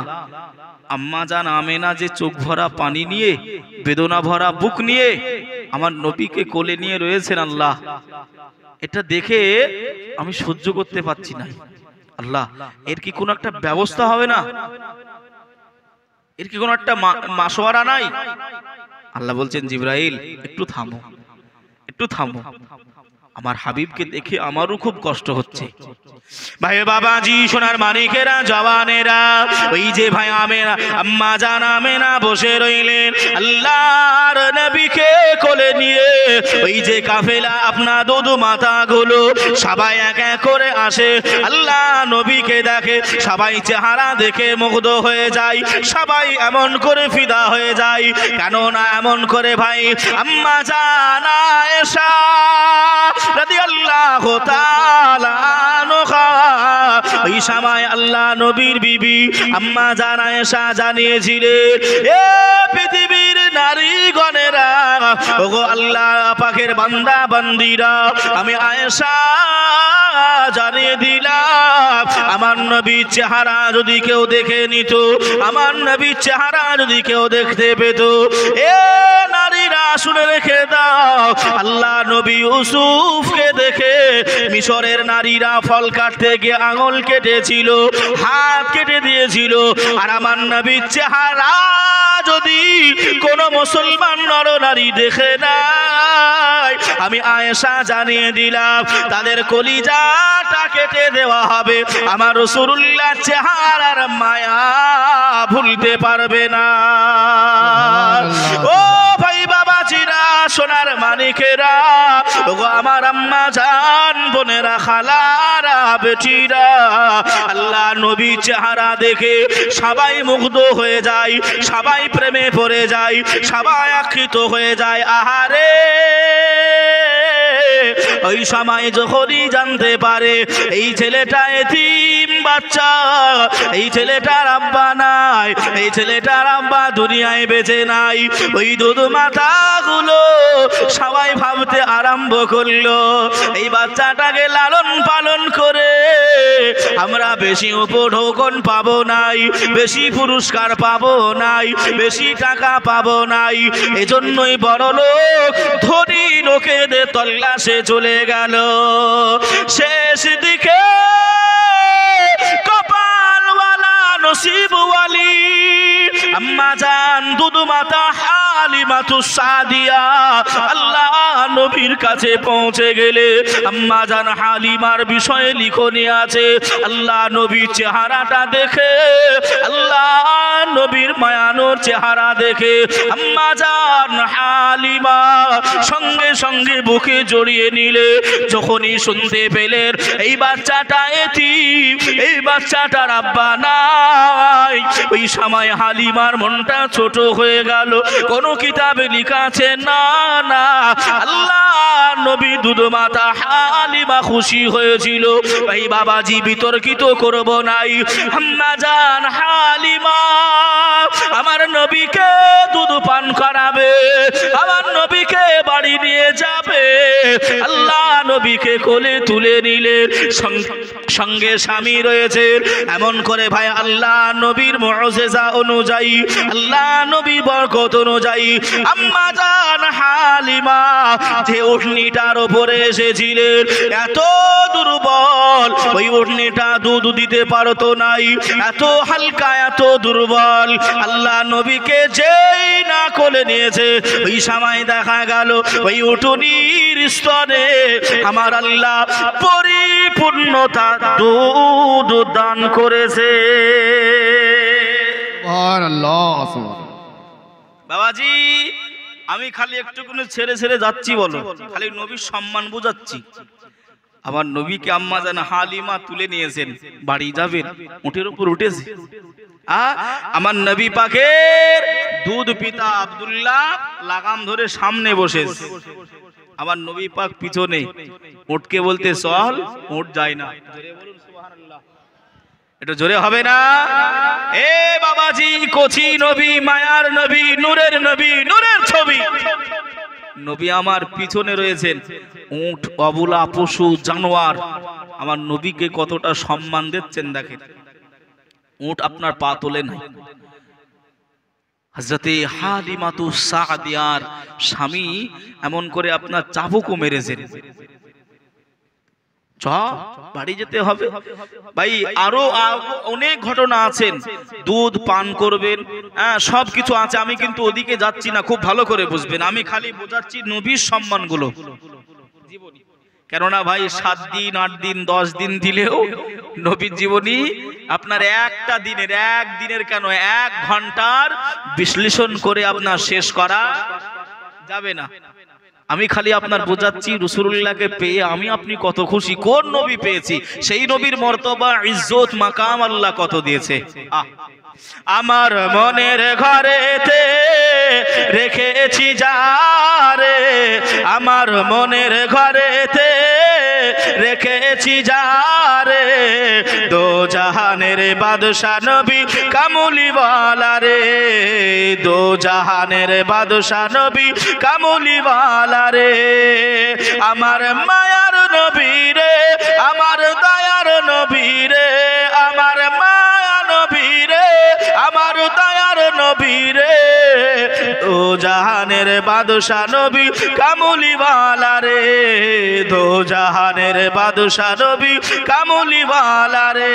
আম্মা জান আমেনা যে চোখ ভরা পানি নিয়ে, বেদনা ভরা বুক নিয়ে আমার নবীকে কোলে নিয়ে রয়েছেন, আল্লাহ এটা দেখে আমি সহ্য করতে পারছি না। আল্লাহ এর কি কোনো একটা ব্যবস্থা হবে না? এর কি কোনো একটা মাসওয়ারা নাই? আল্লাহ বলছেন, জিব্রাইল একটু থামো, একটু থামো, আমার হাবিবকে দেখে আমারও খুব কষ্ট হচ্ছে। ভাই বাবাজি, সোনার মানিকেরা, জওয়ানেরা, ওই যে ভাই আমেনা আম্মা জান আমেনা বসে রইলেন আল্লাহর নবীকে কোলে নিয়ে। ওই যে কাফেলা আপনার দুধ মাথাগুলো সবাই এক এক করে আসে, আল্লাহ নবীকে দেখে, সবাই চেহারা দেখে মুগ্ধ হয়ে যায়, সবাই এমন করে ফিদা হয়ে যায়। কেননা এমন করে ভাই আম্মা জান আয়েশা রাদিয়াল্লাহু তাআলা আনহা, ওই সময় আল্লাহ নবীর বিবি আম্মা জান আয়েশা জানিয়েছিলেন, এ পৃথিবীর নারীগণেরা, ওগো আল্লাহ পাকের বান্দা বান্দিরা, আমি আয়েশা জানিয়ে দিলাম, আমার নবীর চেহারা যদি কেউ দেখে নিত, আমার নবীর চেহারা যদি কেউ দেখতে পেত, এ নারীরা শুনে রেখে দাও, আল্লাহ নবী ইউসুফকে দেখে মিশরের নারীরা ফল কাটতে গিয়ে আঙুল কেটেছিল, হাত কেটে দিয়েছিল, আর আমার নবীর চেহারা যদি কোন মুসলমান নরনারী দেখে নাই, আমি আয়েশা জানিয়ে দিলাম, তাদের কলিজাটা কেটে দেওয়া হবে, আমার রাসূলুল্লাহ চেহারার মায়া ভুলতে পারবে না। ও ভাই বাবাজিরা, সোনার মানিকেরা, ওগো আমার আম্মা জান বোনেরা, খালারা, বেটিরা, আল্লাহ নবী চেহারা দেখে সবাই মুগ্ধ হয়ে যায়, সবাই প্রেমে পড়ে যায়, সবাই আকৃষ্ট হয়ে যায়। আহারে ওই সময় যখনই জানতে পারে এই ছেলেটা এতিম বাচ্চা, এই ছেলেটার আব্বা নাই, এই ছেলেটার আব্বা দুনিয়ায় বেঁচে নাই, ওই দুধ মাথাগুলো সবাই ভাবতে আরম্ভ করলো, এই বাচ্চাটাকে লালন পালন করে আমরা বেশি উপঢৌকন পাবো নাই, বেশি পুরস্কার পাবো নাই, বেশি টাকা পাবো নাই, এজন্যই বড় লোক ধনী লোকেদের তল্লাশে চলে গেল। শেষ দিকে কপালওয়ালা নসিবওয়ালি আম্মা জান দুধ মাতা হালিমাতুস সাদিয়া আল্লাহ নবীর কাছে পৌঁছে গেলে আম্মা জান হালিমার বিষয়ে লিখনি আছে। আল্লাহ নবীর চেহারাটা দেখে, আল্লাহ নবীর মায়ানোর চেহারা দেখে আম্মা জান হালিমা সঙ্গে সঙ্গে বুকে জড়িয়ে নিলে, যখনই শুনতে পেলেন এই বাচ্চাটা এতিম, এই বাচ্চাটার আব্বা নাই, ওই সময় হালিমার মনটা ছোট হয়ে গেল। কোন কিতাবে লেখা আছে না না আল্লাহ নবী দুধ মাতা হালিমা খুশি হয়েছিল। এই বাবাজি বিতর্কিত করব নাই, আম্মা জান হালিমা আমার নবীকে দুধ পান করাবে, আমার নবীকে বাড়ি নিয়ে যাবে, আল্লাহ নবীকে কোলে তুলে নিলেন, সঙ্গে স্বামী রয়েছে। এমন করে ভাই আল্লাহ নবীর মুআজিজা অনুযায়ী, আল্লাহ নবী বরকত অনুযায়ী আম্মা জান হালিমা যে উটনিটার উপরে এসেছিলেন এত দুর্বল, ওই উটনিটা দুধ দিতে পারতো নাই, এত হালকা, এত দুর্বল। আল্লাহ নবীকে যেই না কোলে নিয়েছে, ওই সময় দেখা গেল ওই উটনির স্তনে আমার আল্লাহ পরিপূর্ণতা দুধ দান করেছে। বাবাজি আমি খালি একটুকুনি ছেড়ে ছেড়ে যাচ্ছি, বলো খালি নবীর সম্মান বোঝাচ্ছি। আমার নবীকে আম্মা জান হালিমা তুলে নিয়েছেন, বাড়ি যাবেন, উটের উপর উঠেছে, আমার নবী পাকের দুধ পিতা আব্দুল্লাহ লাগাম ধরে সামনে বসেছে, আমার নবী পাক পিছনে, উটকে বলতে চল, উট যায় না। এটা জোরে হবে না? এ বাবাজি, কচি নবী, মায়ার নবী, নূরের নবী, নূরের ছবি নবী আমার পিছনে রয়েছেন। উট, অবলা, পশু, জানোয়ার আমার নবীকে কতটা সম্মান দিচ্ছেন দেখেন। উট আপনার পা তোলে নাই। হযরতে হালিমাতু সাদিয়ার স্বামী এমন করে আপনার চাবুকও মেরেছেন। বাড়ি যেতে হবে ভাই। আরো অনেক ঘটনা আছেন। দুধ পান করবেন, সবকিছু আছে। আমি কিন্তু ওদিকে যাচ্ছি না, খুব ভালো করে বুঝবেন। আমি খালি বোঝাচ্ছি নবীর সম্মানগুলো। কেননা ভাই 7 দিন 8 দিন 10 দিন দিলেও নবীর জীবনী আপনার একটা দিনের, একদিনের কেন 1 ঘন্টার বিশ্লেষণ করে আপনার শেষ করা যাবে না। আমি খালি আপনার বোঝাচ্ছি রাসূলুল্লাহকে পেয়ে আমি আপনি কত খুশি। কোন নবী পেয়েছি, সেই নবীর মর্তবা, ইজ্জত, মাকাম আল্লাহ কত দিয়েছে। আমার মনের ঘরেতে রেখেছি যারে, আমার মনের ঘরেতে রেখেছি যারে, দো জাহানের বাদশা নবী কামলিওয়ালা রে, দো জাহানের বাদশা নবী কামলিওয়ালা রে। আমার মায়ার নবী রে, আমার দয়ার নবী রে, আমার মায়া নবী রে, আমার দয়ার নবী রে, দো জাহানের বাদশা নবী কামলিওয়ালা রে, দো জাহানের বাদশা নবী কামলিওয়ালা রে।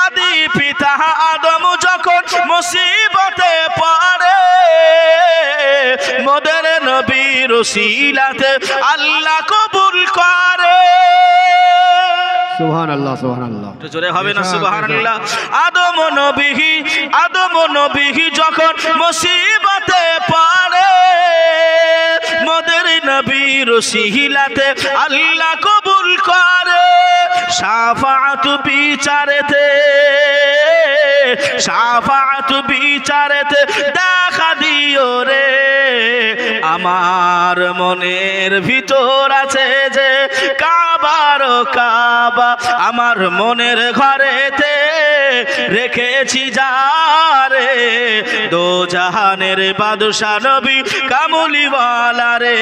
আদি পিতা আদম যখন মুসিবতে পড়ে, মোদের নবীর ওসিলাতে আল্লাহ কবুল করে। সুবহানাল্লাহ, সুবহানাল্লাহ। জোরে হবে না সুবহানাল্লাহ? আদম নবী যখন মুসিবতে পড়ে, মোদের নবীর ওসিলাতে আল্লাহ কবুল করে। শাফাআত বিচারেতে, শাফাআত বিচারেতে দেখা দিও রে। আমার মনের ভিতর আছে যে কাবার কাবা, আমার মনের ঘরেতে রেখেছি যারে, দো জাহানের বাদশা নবী কামলিওয়ালা রে,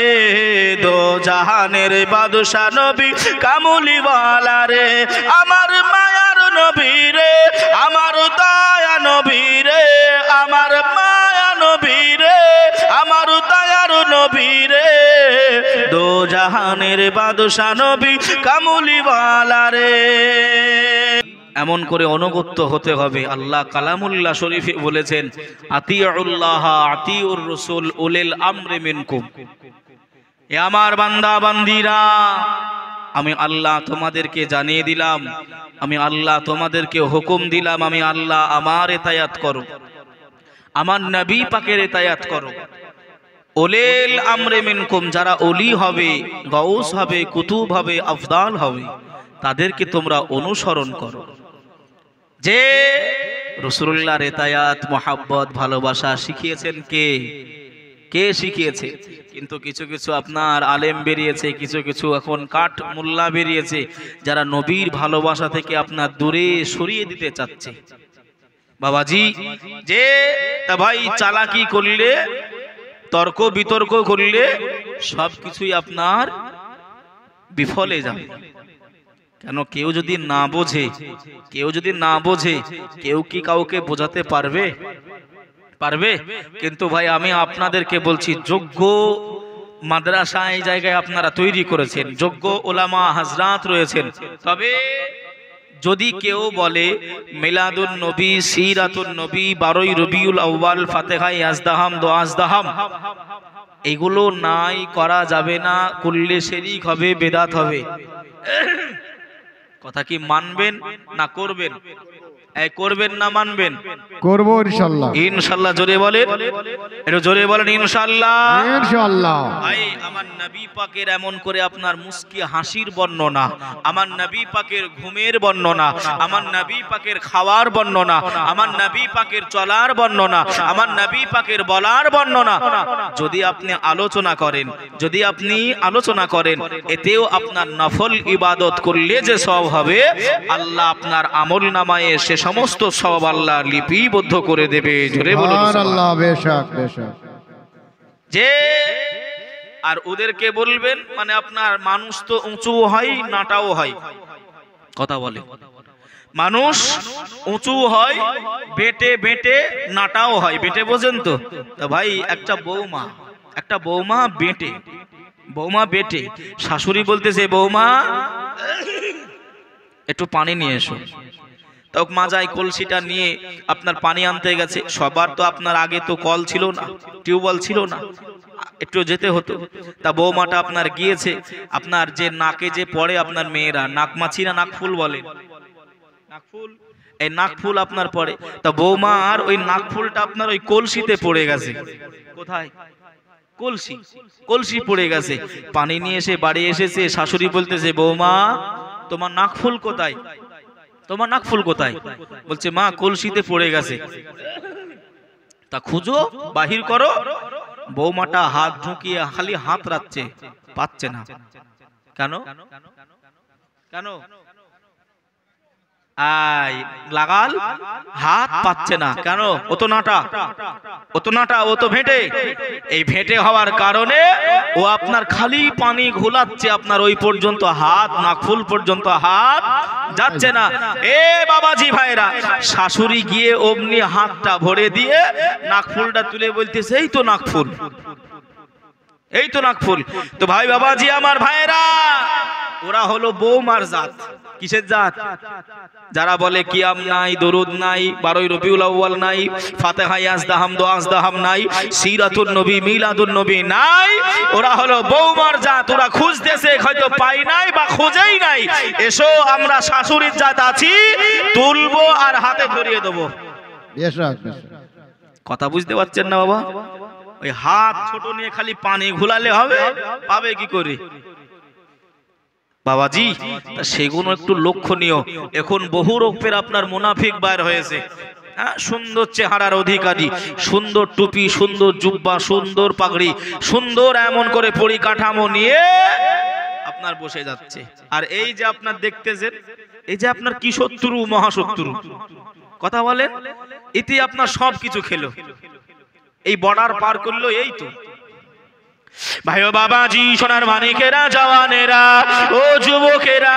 দো জাহানের বাদশা নবী কামলিওয়ালা রে। আমার মায়ার নবী রে, আমার দয়া নবী রে, আমার মায়া নবী রে, আমার দয়ার নবী রে, দো জাহানের বাদশা নবী কামলিওয়ালা রে। এমন করে অনুগত্য হতে হবে। আল্লাহ কালামুল্লাহ শরীফে বলেছেন, আতিউল্লাহ আতিউর রাসূল উলিল আমরি মিনকুম। এ আমার বান্দা বান্দিরা, আমি আল্লাহ তোমাদেরকে জানিয়ে দিলাম, আমি আল্লাহ তোমাদেরকে হুকুম দিলাম, আমি আল্লাহ আমার ইতায়াত করো, আমার নবী পাকের ইতায়াত করো। উলিল আমরি মিনকুম, যারা ওলি হবে, গাউস হবে, কুতুব হবে, আফদাল হবে, তাদেরকে তোমরা অনুসরণ করো। যে রাসূলুল্লাহর ইতায়াত, মুহাব্বত, ভালোবাসা শিখিয়েছেন কে? কে শিখিয়েছে? কিন্তু কিছু কিছু আপনার আলেম বেরিয়েছে, কিছু কিছু এখন কাঠ মোল্লা বেরিয়েছে, যারা নবীর ভালোবাসা থেকে আপনার দূরে সরিয়ে দিতে চাচ্ছে। বাবাজি, যে তা ভাই চালাকি করলে, তর্ক বিতর্ক করলে সবকিছুই আপনার বিফলে যাবে। কেন? কেউ যদি না বোঝে, কেউ যদি না বোঝে, কেউ কি কাউকে বোঝাতে পারবে? পারবে? কিন্তু ভাই আমি আপনাদেরকে বলছি, যোগ্য মাদ্রাসা এই জায়গায় আপনারা তৈরি করেছেন, যোগ্য ওলামা হাজরাত রয়েছেন। তবে যদি কেউ বলে মিলাদুন নবী, সিরাতুন নবী, 12ই রবিউল আউয়াল, ফাতিহা, ইয়াজদাহাম, দোয়াজদাহাম, এগুলো নাই, করা যাবে না, করলে শিরক হবে, বেদাত হবে। কথা কি মানবেন না করবেন? এই করবেন না মানবেন? করবো ইনশাল্লাহ। ইনশাআল্লাহ জোরে বলেন, একটু জোরে বলেন ইনশাআল্লাহ। ইনশাল্লাহ। ভাই আমার নবী পাকের এমন করে আপনার মুস্কি হাসির বর্ণনা, আমার নবী পাকের ঘুমের বর্ণনা, আমার নবী পাকের খাওয়ার বর্ণনা, আমার নবী পাকের চলার বর্ণনা, আমার নবী পাকের বলার বর্ণনা যদি আপনি আলোচনা করেন, যদি আপনি আলোচনা করেন, এতেও আপনার নফল ইবাদত করলে যে সওয়াব হবে, আল্লাহ আপনার আমল নামায়ে সে সমস্ত সওয়াব আল্লাহ লিপিবদ্ধ করে দেবে। জোরে বলুন সুবহানাল্লাহ। বেশক বেশক। যে আর ওদেরকে বলবেন মানে আপনার মানুষ তো উঁচু হয় নাটাও হয়, কথা বলে মানুষ উঁচু হয় বেটে বেটে নাটাও হয়, বেটে বোঝেন তো? তা ভাই একটা বৌমা বেটে, বৌমা বেটে, শাশুড়ি বলতেছে বৌমা একটু পানি নিয়ে এসো। তখন মাজায় কলসিটা নিয়ে আপনার পানি আনতে গেছে। সবার তো আপনার আগে তো কল ছিল না, টিউবওয়েল ছিল না, একটু যেতে হতো। তা বৌমাটা আপনার গিয়েছে, আপনার যে নাকে যে পড়ে আপনার মেয়েরা নাকমাছি না নাকফুল বলে, নাকফুল, এই নাকফুল আপনার পড়ে। তা বৌমা আর ওই নাকফুলটা আপনার ওই কলসিতে পড়ে গেছে। কোথায়? কলসি, কলসি পড়ে গেছে। পানি নিয়ে এসে বাড়ি এসেছে, শাশুড়ি বলতেছে বৌমা তোমার নাকফুল কোথায়, তোমার নাকফুল কোথায়? বলছে মা কলসিতে পড়ে গেছে। তা খুঁজো, বাহির করো। বৌমাটা হাত ঢুকিয়ে খালি হাত রাখছে, পাচ্ছে না। কেন? কেন? আই লাগাল হাত পাচ্ছে না কেন? ও তো নাটা, ও তো নাটা, ও তো ভেটে। এই ভেটে হওয়ার কারণে ও আপনার খালি পানি ঘোলাচ্ছে, আপনার ওই পর্যন্ত হাত, নাকফুল পর্যন্ত হাত যাচ্ছে না। এ বাবাজি ভাইরা, শাশুড়ি গিয়ে অমনি হাতটা ভরে দিয়ে নাকফুলটা তুলে বলতেছে এই তো নাকফুল, এই তো নাকফুল। তো ভাই বাবাজি আমার ভাইরা, ওরা হলো বৌমার জাত। কিসের জাত? যারা বলে কিয়াম নাই, দরুদ নাই, 12 রবিউল আউয়াল নাই, ফাতিহা ইয়াজদাহাম দোয়াজদাহাম নাই, সিরাতুন নবী মিলাদুন নবী নাই, ওরা হলো বৌমার জাত। ওরা খুঁজতেছে, হয়তো পাই নাই বা খুঁজেই নাই। এসো আমরা শাশুড়ির জাত আছি, তুলবো আর হাতে ধরিয়ে দেবো। বেশক বেশক। কথা বুঝতে পারছেন না বাবা? ওই হাত ছোট নিয়ে খালি পানি ঘোলালে হবে? পাবে কি করে বাবাজি? সেগুলো একটু লক্ষণীয়। এখন বহু রূপের আপনার মুনাফিক বাইর হয়েছে। হ্যাঁ, সুন্দর চেহারার অধিকারী, সুন্দর টুপি, সুন্দর জুব্বা, সুন্দর পাগড়ি, সুন্দর এমন করে পরিকাঠামো নিয়ে আপনার বসে যাচ্ছে। আর এই যে আপনার দেখতেছেন, এই যে আপনার কি শত্রু, মহাশত্রু, কথা বলেন, এতে আপনার সব কিছু খেলো। এই বর্ডার পার করলো, এই তো ভাই ও বাবাজি, সোনার মানিকেরা, জওয়ানেরা, ও যুবকেরা,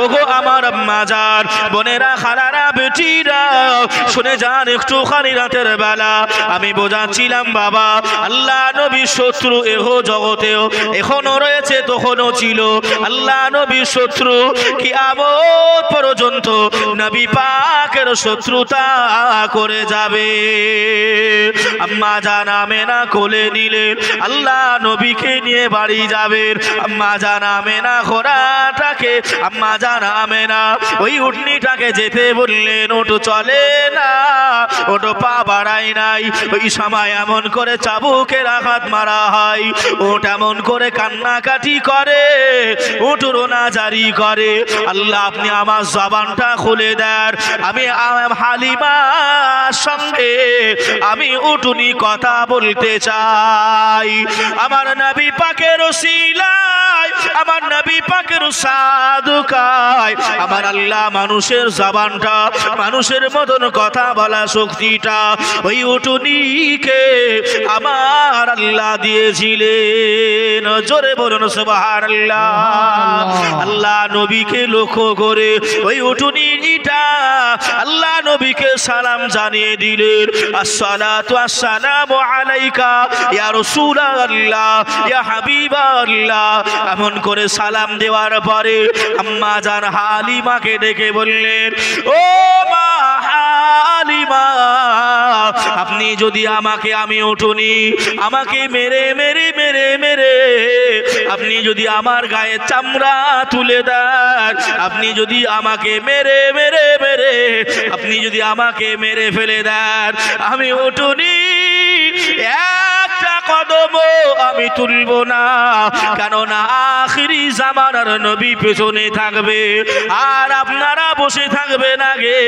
ও গো আমার আম্মাজান, বোনেরা, খালারা, বেটিরা, শুনে যান একটুখানি রাতের বেলা আমি বোঝাচ্ছিলাম বাবা, আল্লাহ নবী শত্রু এহ জগতেও এখনো রয়েছে, তখনও ছিল। আল্লাহ নবী শত্রু কিয়ামত পর্যন্ত নবী পাকের শত্রুতা করে যাবে। আম্মা জান আমেনা কোলে নিলেন, আল্লাহ নবীকে নিয়ে বাড়ি যাবেন। আম্মা জান আমেনা ঘোড়াটাকে, আম্মা জান আমেনা ওই উটনিটাকে যেতে বললেন, ওটো চলে না, ওটো পা বাড়ায় নাই। ওই সময় এমন করে চাবুকের আঘাত মারা হয়, ওট এমন করে কান্নাকাটি করে, ওট রোনা জারি করে। আল্লাহ আপনি আমার জবানটা খুলে দেন, আমি হালিমার সঙ্গে আমি উটুনি কথা বলতে চাই। আমার নবী পাকের ওসিলায়, আমার নবী পাকের সাদকায় আমার আল্লাহ মানুষের জবানটা, মানুষের মতন কথা বলা শক্তিটা ওই উটুনিকে আমার আল্লাহ দিয়েছিলেন। জোরে বলুন সুবহানাল্লাহ। আল্লাহ নবীকে লক্ষ্য করে ওই উটুনিটা আল্লাহ নবীকে সালাম জানিয়ে দিলেন, আসসালাতু আসসালামু আলাইকা ইয়া রাসূলুল্লাহ। রাসূলুল্লাহ ইয়া হাবিবাল্লাহ এমন করে সালাম দেওয়ার পরে আম্মা জান হালিমাকে ডেকে বললেন, ও মা হালিমা, আপনি যদি আমাকে, আমি উঠুনি, আমাকে মেরে মেরে মেরে মেরে আপনি যদি আমার গায়ে চামড়া তুলে দেন, আপনি যদি আমাকে মেরে মেরে মেরে আপনি যদি আমাকে মেরে ফেলে দেন, আমি উঠুনি একটা কদম আমি তুলব না, কেননা আখিরি জামানার নবী পেছনে থাকবে আর আপনারা বসে থাকবেন আগে,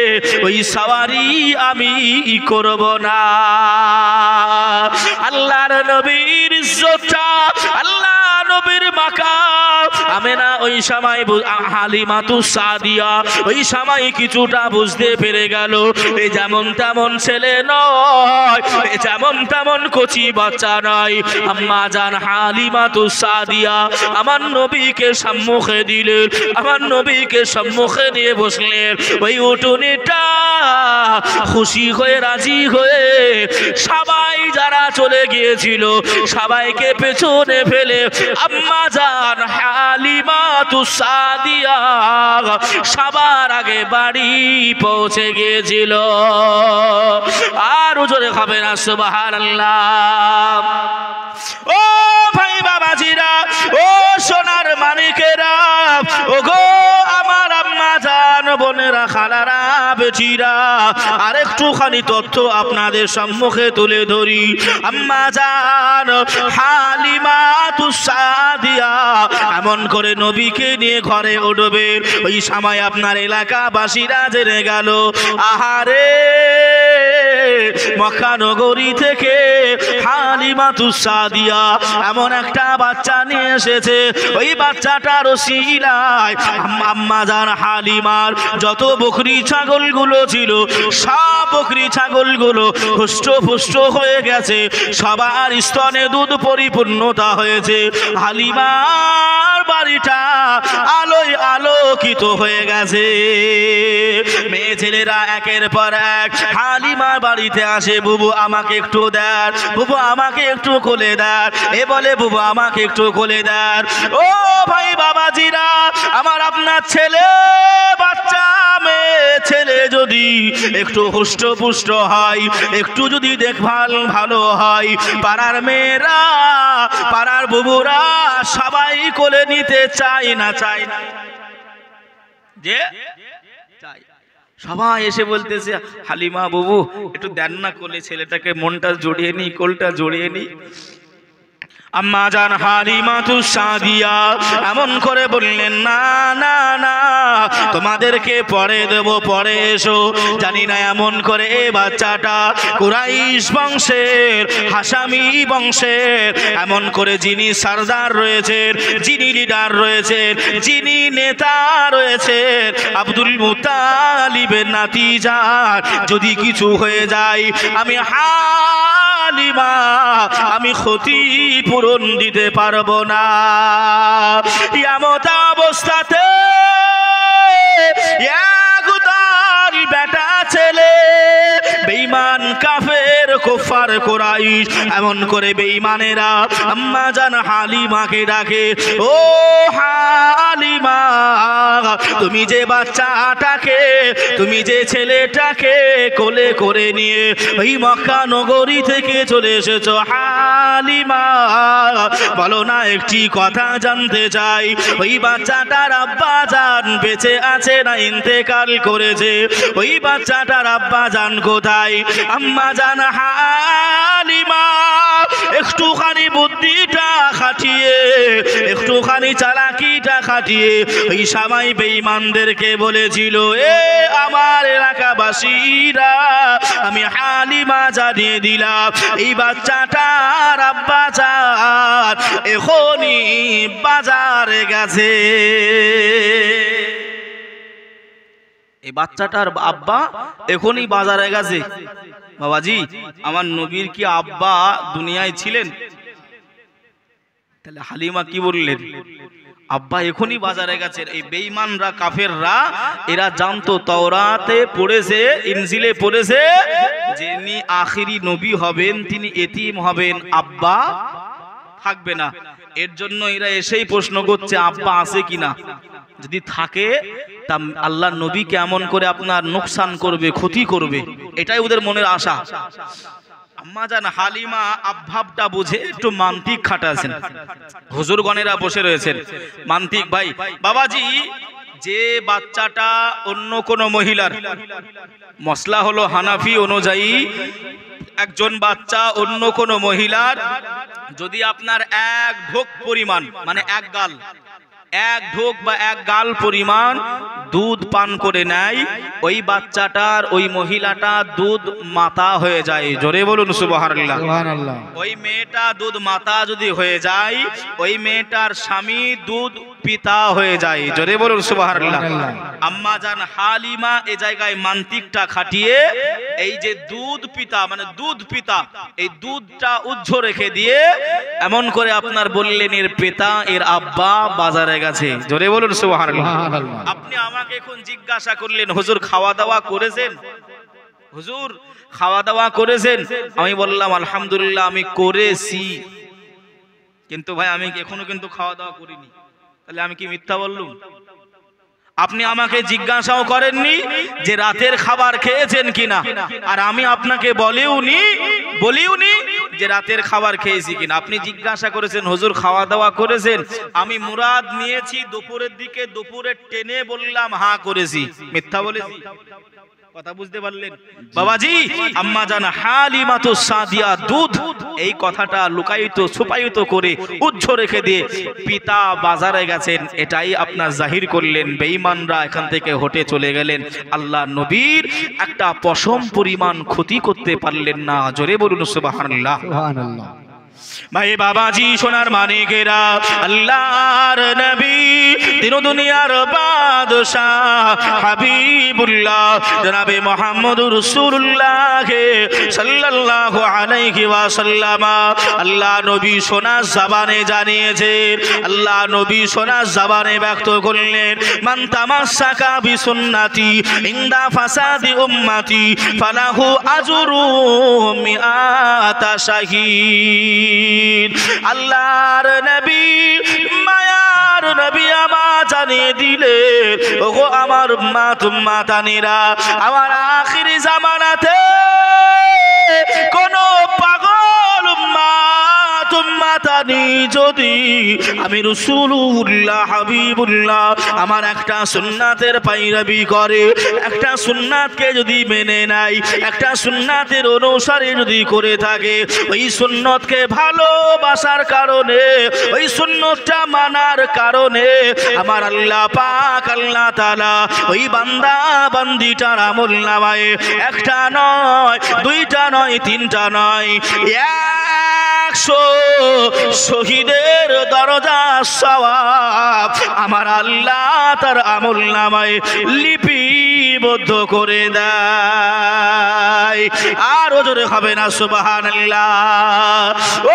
ওই সওয়ারি আমি করব না। আল্লাহর নবীর ইজ্জতটা, আল্লাহ নবীর মাকাম আমেনা ওই সময় হালিমাতুস সাদিয়া ওই সময় কিছুটা বুঝতে পেরে গেল, এই যেমন তেমন ছেলে নয়, এই যেমন তেমন কচি বাচ্চা নয়। আম্মা জান হালিমাতুস সাদিয়া আমার নবীকে সম্মুখে দিলেন, আমার নবীকে সম্মুখে নিয়ে বসলেন। ওই উটুনিটা খুশি হয়ে রাজি হয়ে সবাই যারা চলে গিয়েছিল সবাইকে পেছনে ফেলে আম্মা জান হালিমাতুস সাদিয়া সবার আগে বাড়ি পৌঁছে গিয়েছিল। আর জোরে হবে না সুবহানাল্লাহ। ও ভাই বাবাজিরা, ও সোনার মানিকেরা, ও গো আমার আম্মা জান বোনেরা, খালারা, বেটিরা, আর একটুখানি তথ্য আপনাদের সম্মুখে তুলে ধরি। আম্মা জান হালিমাতুস সাদিয়া এমন করে নবীকে নিয়ে ঘরে উঠবে, ওই সময় আপনার এলাকাবাসীরা জেনে গেল, আহারে মক্কা নগরী থেকে হালিমাতুস সাদিয়া এমন একটা বাচ্চা নিয়ে এসেছে। ওই বাচ্চাটার ওসিলায় আম্মা জান হালিমার যত বকরি ছাগলগুলো ছিল সব বকরি ছাগলগুলো হুষ্ট হয়ে গেছে, সবার স্তনে দুধ পরিপূর্ণতা হয়েছে। হালিমার বাড়িটা আলোয় আলোকিত হয়ে গেছে। মেয়ে ছেলেরা একের পর এক হালিমার বাড়িতে আসে, বুবু আমাকে একটু দেন, বুবু আমাকে একটু কোলে দেন, এ বলে বুবু আমাকে একটু কোলে দেন। ও ভাই বাবাজিরা, আমার আপনার ছেলে বাচ্চা মেয়ে ছেলে যদি একটু হুষ্টপুষ্ট হয়, একটু যদি দেখভাল ভালো হয়, পাড়ার মেয়েরা পাড়ার বুবুরা সবাই কোলে নিতে চায় না, চায় না যে চাই। সবাই এসে বলতেছে, হালিমা বাবু একটু দেন না কোলে, ছেলেটাকে মনটা জড়িয়ে নি, কোলটা জড়িয়ে নি। আম্মা জান হালিমাতুস সাদিয়া এমন করে বললেন, না না না, তোমাদেরকে পরে দেব, পরে এসো। জানি না এমন করে এ বাচ্চাটা কুরাইশ বংশের, হাসামি বংশের, এমন করে যিনি সরদার রয়েছেন, যিনি লিডার রয়েছেন, যিনি নেতা রয়েছেন, আব্দুল মুত্তালিবের নাতিজার যদি কিছু হয়ে যায়, আমি হালিমা আমি ক্ষতিপূরণ দিতে পারবো না। এমত অবস্থাতে বেটা ছেলে বেঈমান কাফের কুফার কুরাইশ এমন করে বেঈমানেরা আম্মা জান হালিমাকে ডাকে, ও হালিমা, তুমি যে বাচ্চাটাকে, তুমি যে ছেলেটাকে কোলে করে নিয়ে ওই মক্কা নগরী থেকে চলে এসেছো, হালিমা বলো না একটি কথা জানতে চাই, ওই বাচ্চাটার আব্বা জান বেঁচে আছে না ইন্তেকাল করেছে? ওই বাচ্চাটার আব্বা জান কোথায়? আম্মা জান হালিমা একটুখানি বুদ্ধিটা খাটিয়ে, একটুখানি চালাকিটা খাটিয়ে ওই সময় বেঈমানদেরকে বলেছিল, এ আমার এলাকাবাসীরা, আমি হালিমা জানিয়ে দিলাম এই বাচ্চাটার আব্বা জান এখনই বাজারে গেছে। এই বাচ্চাটার আব্বা এখনই বাজারে গেছে। বাবাজি, আমার নবীর কি আব্বা দুনিয়ায় ছিলেন? তাহলে হালিমা কি বললেন? আব্বা এখনই বাজারে গেছে। এই বেঈমানরা কাফেররা এরা জানতো, তাওরাতে পড়েছে, ইনজিলে পড়েছে, যিনি আখিরি নবী হবেন তিনি এতিম হবেন, আব্বা থাকবে না। এর জন্য এরা এসেই প্রশ্ন করছে আব্বা আছে কিনা, যদি থাকে তা আল্লাহর নবী কেমন করে আপনার নোকসান করবে, ক্ষতি করবে, এটাই ওদের মনের আশা। আম্মা জান হালিমা আভাবটা বুঝে একটু মান্তিক খাটাছেন। হুজুরগণেরা বসে রয়েছেন, মান্তিক ভাই বাবাজি, যে বাচ্চাটা অন্য কোন মহিলার, মশলা হলো হানাফি অনুযায়ী একজন বাচ্চা অন্য কোন মহিলার যদি আপনার এক ঢোক পরিমাণ, মানে এক ঢোক বা এক গাল পরিমাণ দুধ পান করে নেয়, ওই বাচ্চাটার, ওই মহিলাটা দুধ মাতা হয়ে যায়। জোরে বলুন সুবহানাল্লাহ। সুবহানাল্লাহ। ওই মেয়েটা দুধ মাতা যদি হয়ে যায়, ওই মেয়েটার স্বামী দুধ পিতা হয়ে যায়। জোরে বলুন সুবহানাল্লাহ। আম্মা জান হালিমা এই জায়গায় মান্তিকটা খাটিয়ে এই যে দুধ পিতা, মানে দুধ পিতা, এই দুধটা উজ্জ রেখে দিয়ে এমন করে আপনার বললেন এর পিতা, এর আব্বা বাজারে গেছে। জোরে বলুন সুবহানাল্লাহ। আপনি আমাকে এখন জিজ্ঞাসা করলেন হুজুর খাওয়া দাওয়া করেছেন, হুজুর খাওয়া দাওয়া করেছেন? আমি বললাম আলহামদুলিল্লাহ আমি করেছি, কিন্তু ভাই আমি এখনো কিন্তু খাওয়া দাওয়া করিনি। তাহলে আমি কি মিথ্যা বললুম? আপনি আমাকে জিজ্ঞাসাও করেননি যে রাতের খাবার খেয়েছেন কিনা, আর আমি আপনাকে বলিওনি যে রাতের খাবার খেয়েছি কিনা। আপনি জিজ্ঞাসা করেছেন হুজুর খাওয়া দাওয়া করেছেন, আমি মুরাদ নিয়েছি দুপুরের দিকে, দুপুরে টেনে বললাম হ্যাঁ করেছি। মিথ্যা বলেছি? কথা বুঝতে পারলেন বাবাজি? আম্মা জান হালিমাতুস সাদিয়া দুধ, এই কথাটা লুকায়িত ছুপায়িত করে উজ্জ রেখে দিয়ে পিতা বাজারে গেছেন, এটাই আপনার জাহির করলেন। বেঈমানরা এখান থেকে হটে চলে গেলেন, আল্লাহ নবীর একটা পশম পরিমাণ ক্ষতি করতে পারলেন না। জোরে বলুন সুবহানাল্লাহ। সুবহানাল্লাহ। ভাই বাবাজি সোনার মানিকেরা, আল্লাহর নবী তিন দুনিয়ার বাদশাহ হাবিবুল্লাহ জনাবে মুহাম্মদুর রাসূলুল্লাহ সাল্লাল্লাহু আলাইহি ওয়াসাল্লাম, আল্লাহ নবী সোনার জবানে জানিয়েছেন, আল্লাহ নবী সোনার জবানে ব্যক্ত করলেন, মান তামাসসাকা বিসুন্নতি ইনদা ফাসাদি উম্মতি ফালাহু আজরু মিআতা শাহীদ। আল্লাহর নবী, মায়ার নবী আমার জানিয়ে দিলে, ওগো আমার উম্মাতানিরা, আমার আখিরি জামানাতে কোন পাগল উম্মাতানি যদি আমি রাসূলুল্লাহ হাবিবুল্লাহ আমার একটা সুন্নাতের পায়রাবি করে, একটা সুন্নাতকে যদি মেনে নেয়, একটা সুন্নাতের অনুসারে যদি করে থাকে, ওই সুন্নতকে ভালোবাসার কারণে, ওই সুন্নতটা মানার কারণে আমার আল্লাহ পাক আল্লাহ তাআলা ওই বান্দা বান্দিটার আমলনামায় একটা নয়, দুইটা নয়, তিনটা নয়, 100 শহীদের দরজা সওয়াব আমার আল্লাহ তার আমলনামায় লিপিবদ্ধ করে দেয়। আর জোরে হবে না সুবহানাল্লাহ।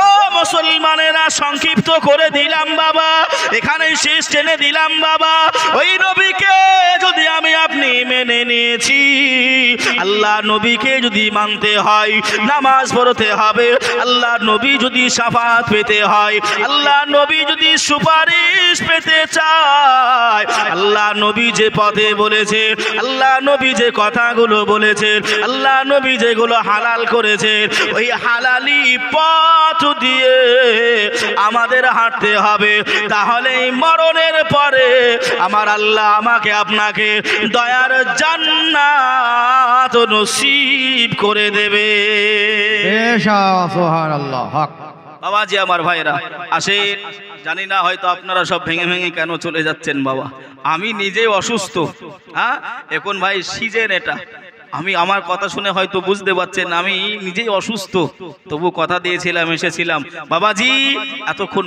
ও মুসলমানেরা, সংক্ষিপ্ত করে দিলাম বাবা, এখানেই শেষ টেনে দিলাম বাবা। ওই নবীকে যদি আমি আপনি মেনে নিয়েছি, আল্লাহ নবীকে যদি মানতে হয়, নামাজ পড়তে হবে, আল্লাহ নবী যদি শাফাত পেতে হয়, আল্লাহ নবী যদি সুপারিশ পেতে চায়, আল্লাহ নবী যে পথে বলেছে, আল্লাহ নবী যে কথাগুলো বলেছেন, আল্লাহ নবী যেগুলো হালাল করেছেন, ওই হালালি পথ দিয়ে আমাদের হাঁটতে হবে। তাহলে মরণের পরে আমার আল্লাহ আমাকে আপনাকে দয়ার জান্নাত নসিব করে দেবে। সুবহানাল্লাহ। হক বাবাজি আমার ভাইরা আসেন, জানি না হয়তো আপনারা সব ভেঙে ভেঙে কেন চলে যাচ্ছেন বাবা। আমি নিজেই অসুস্থ, হ্যাঁ এখন ভাই সিজন এটা, আমি আমার কথা শুনে হয়তো বুঝতে পারছেন আমি নিজেই অসুস্থ, তবু কথা দিয়েছিলাম, এসেছিলাম বাবাজি। এতক্ষণ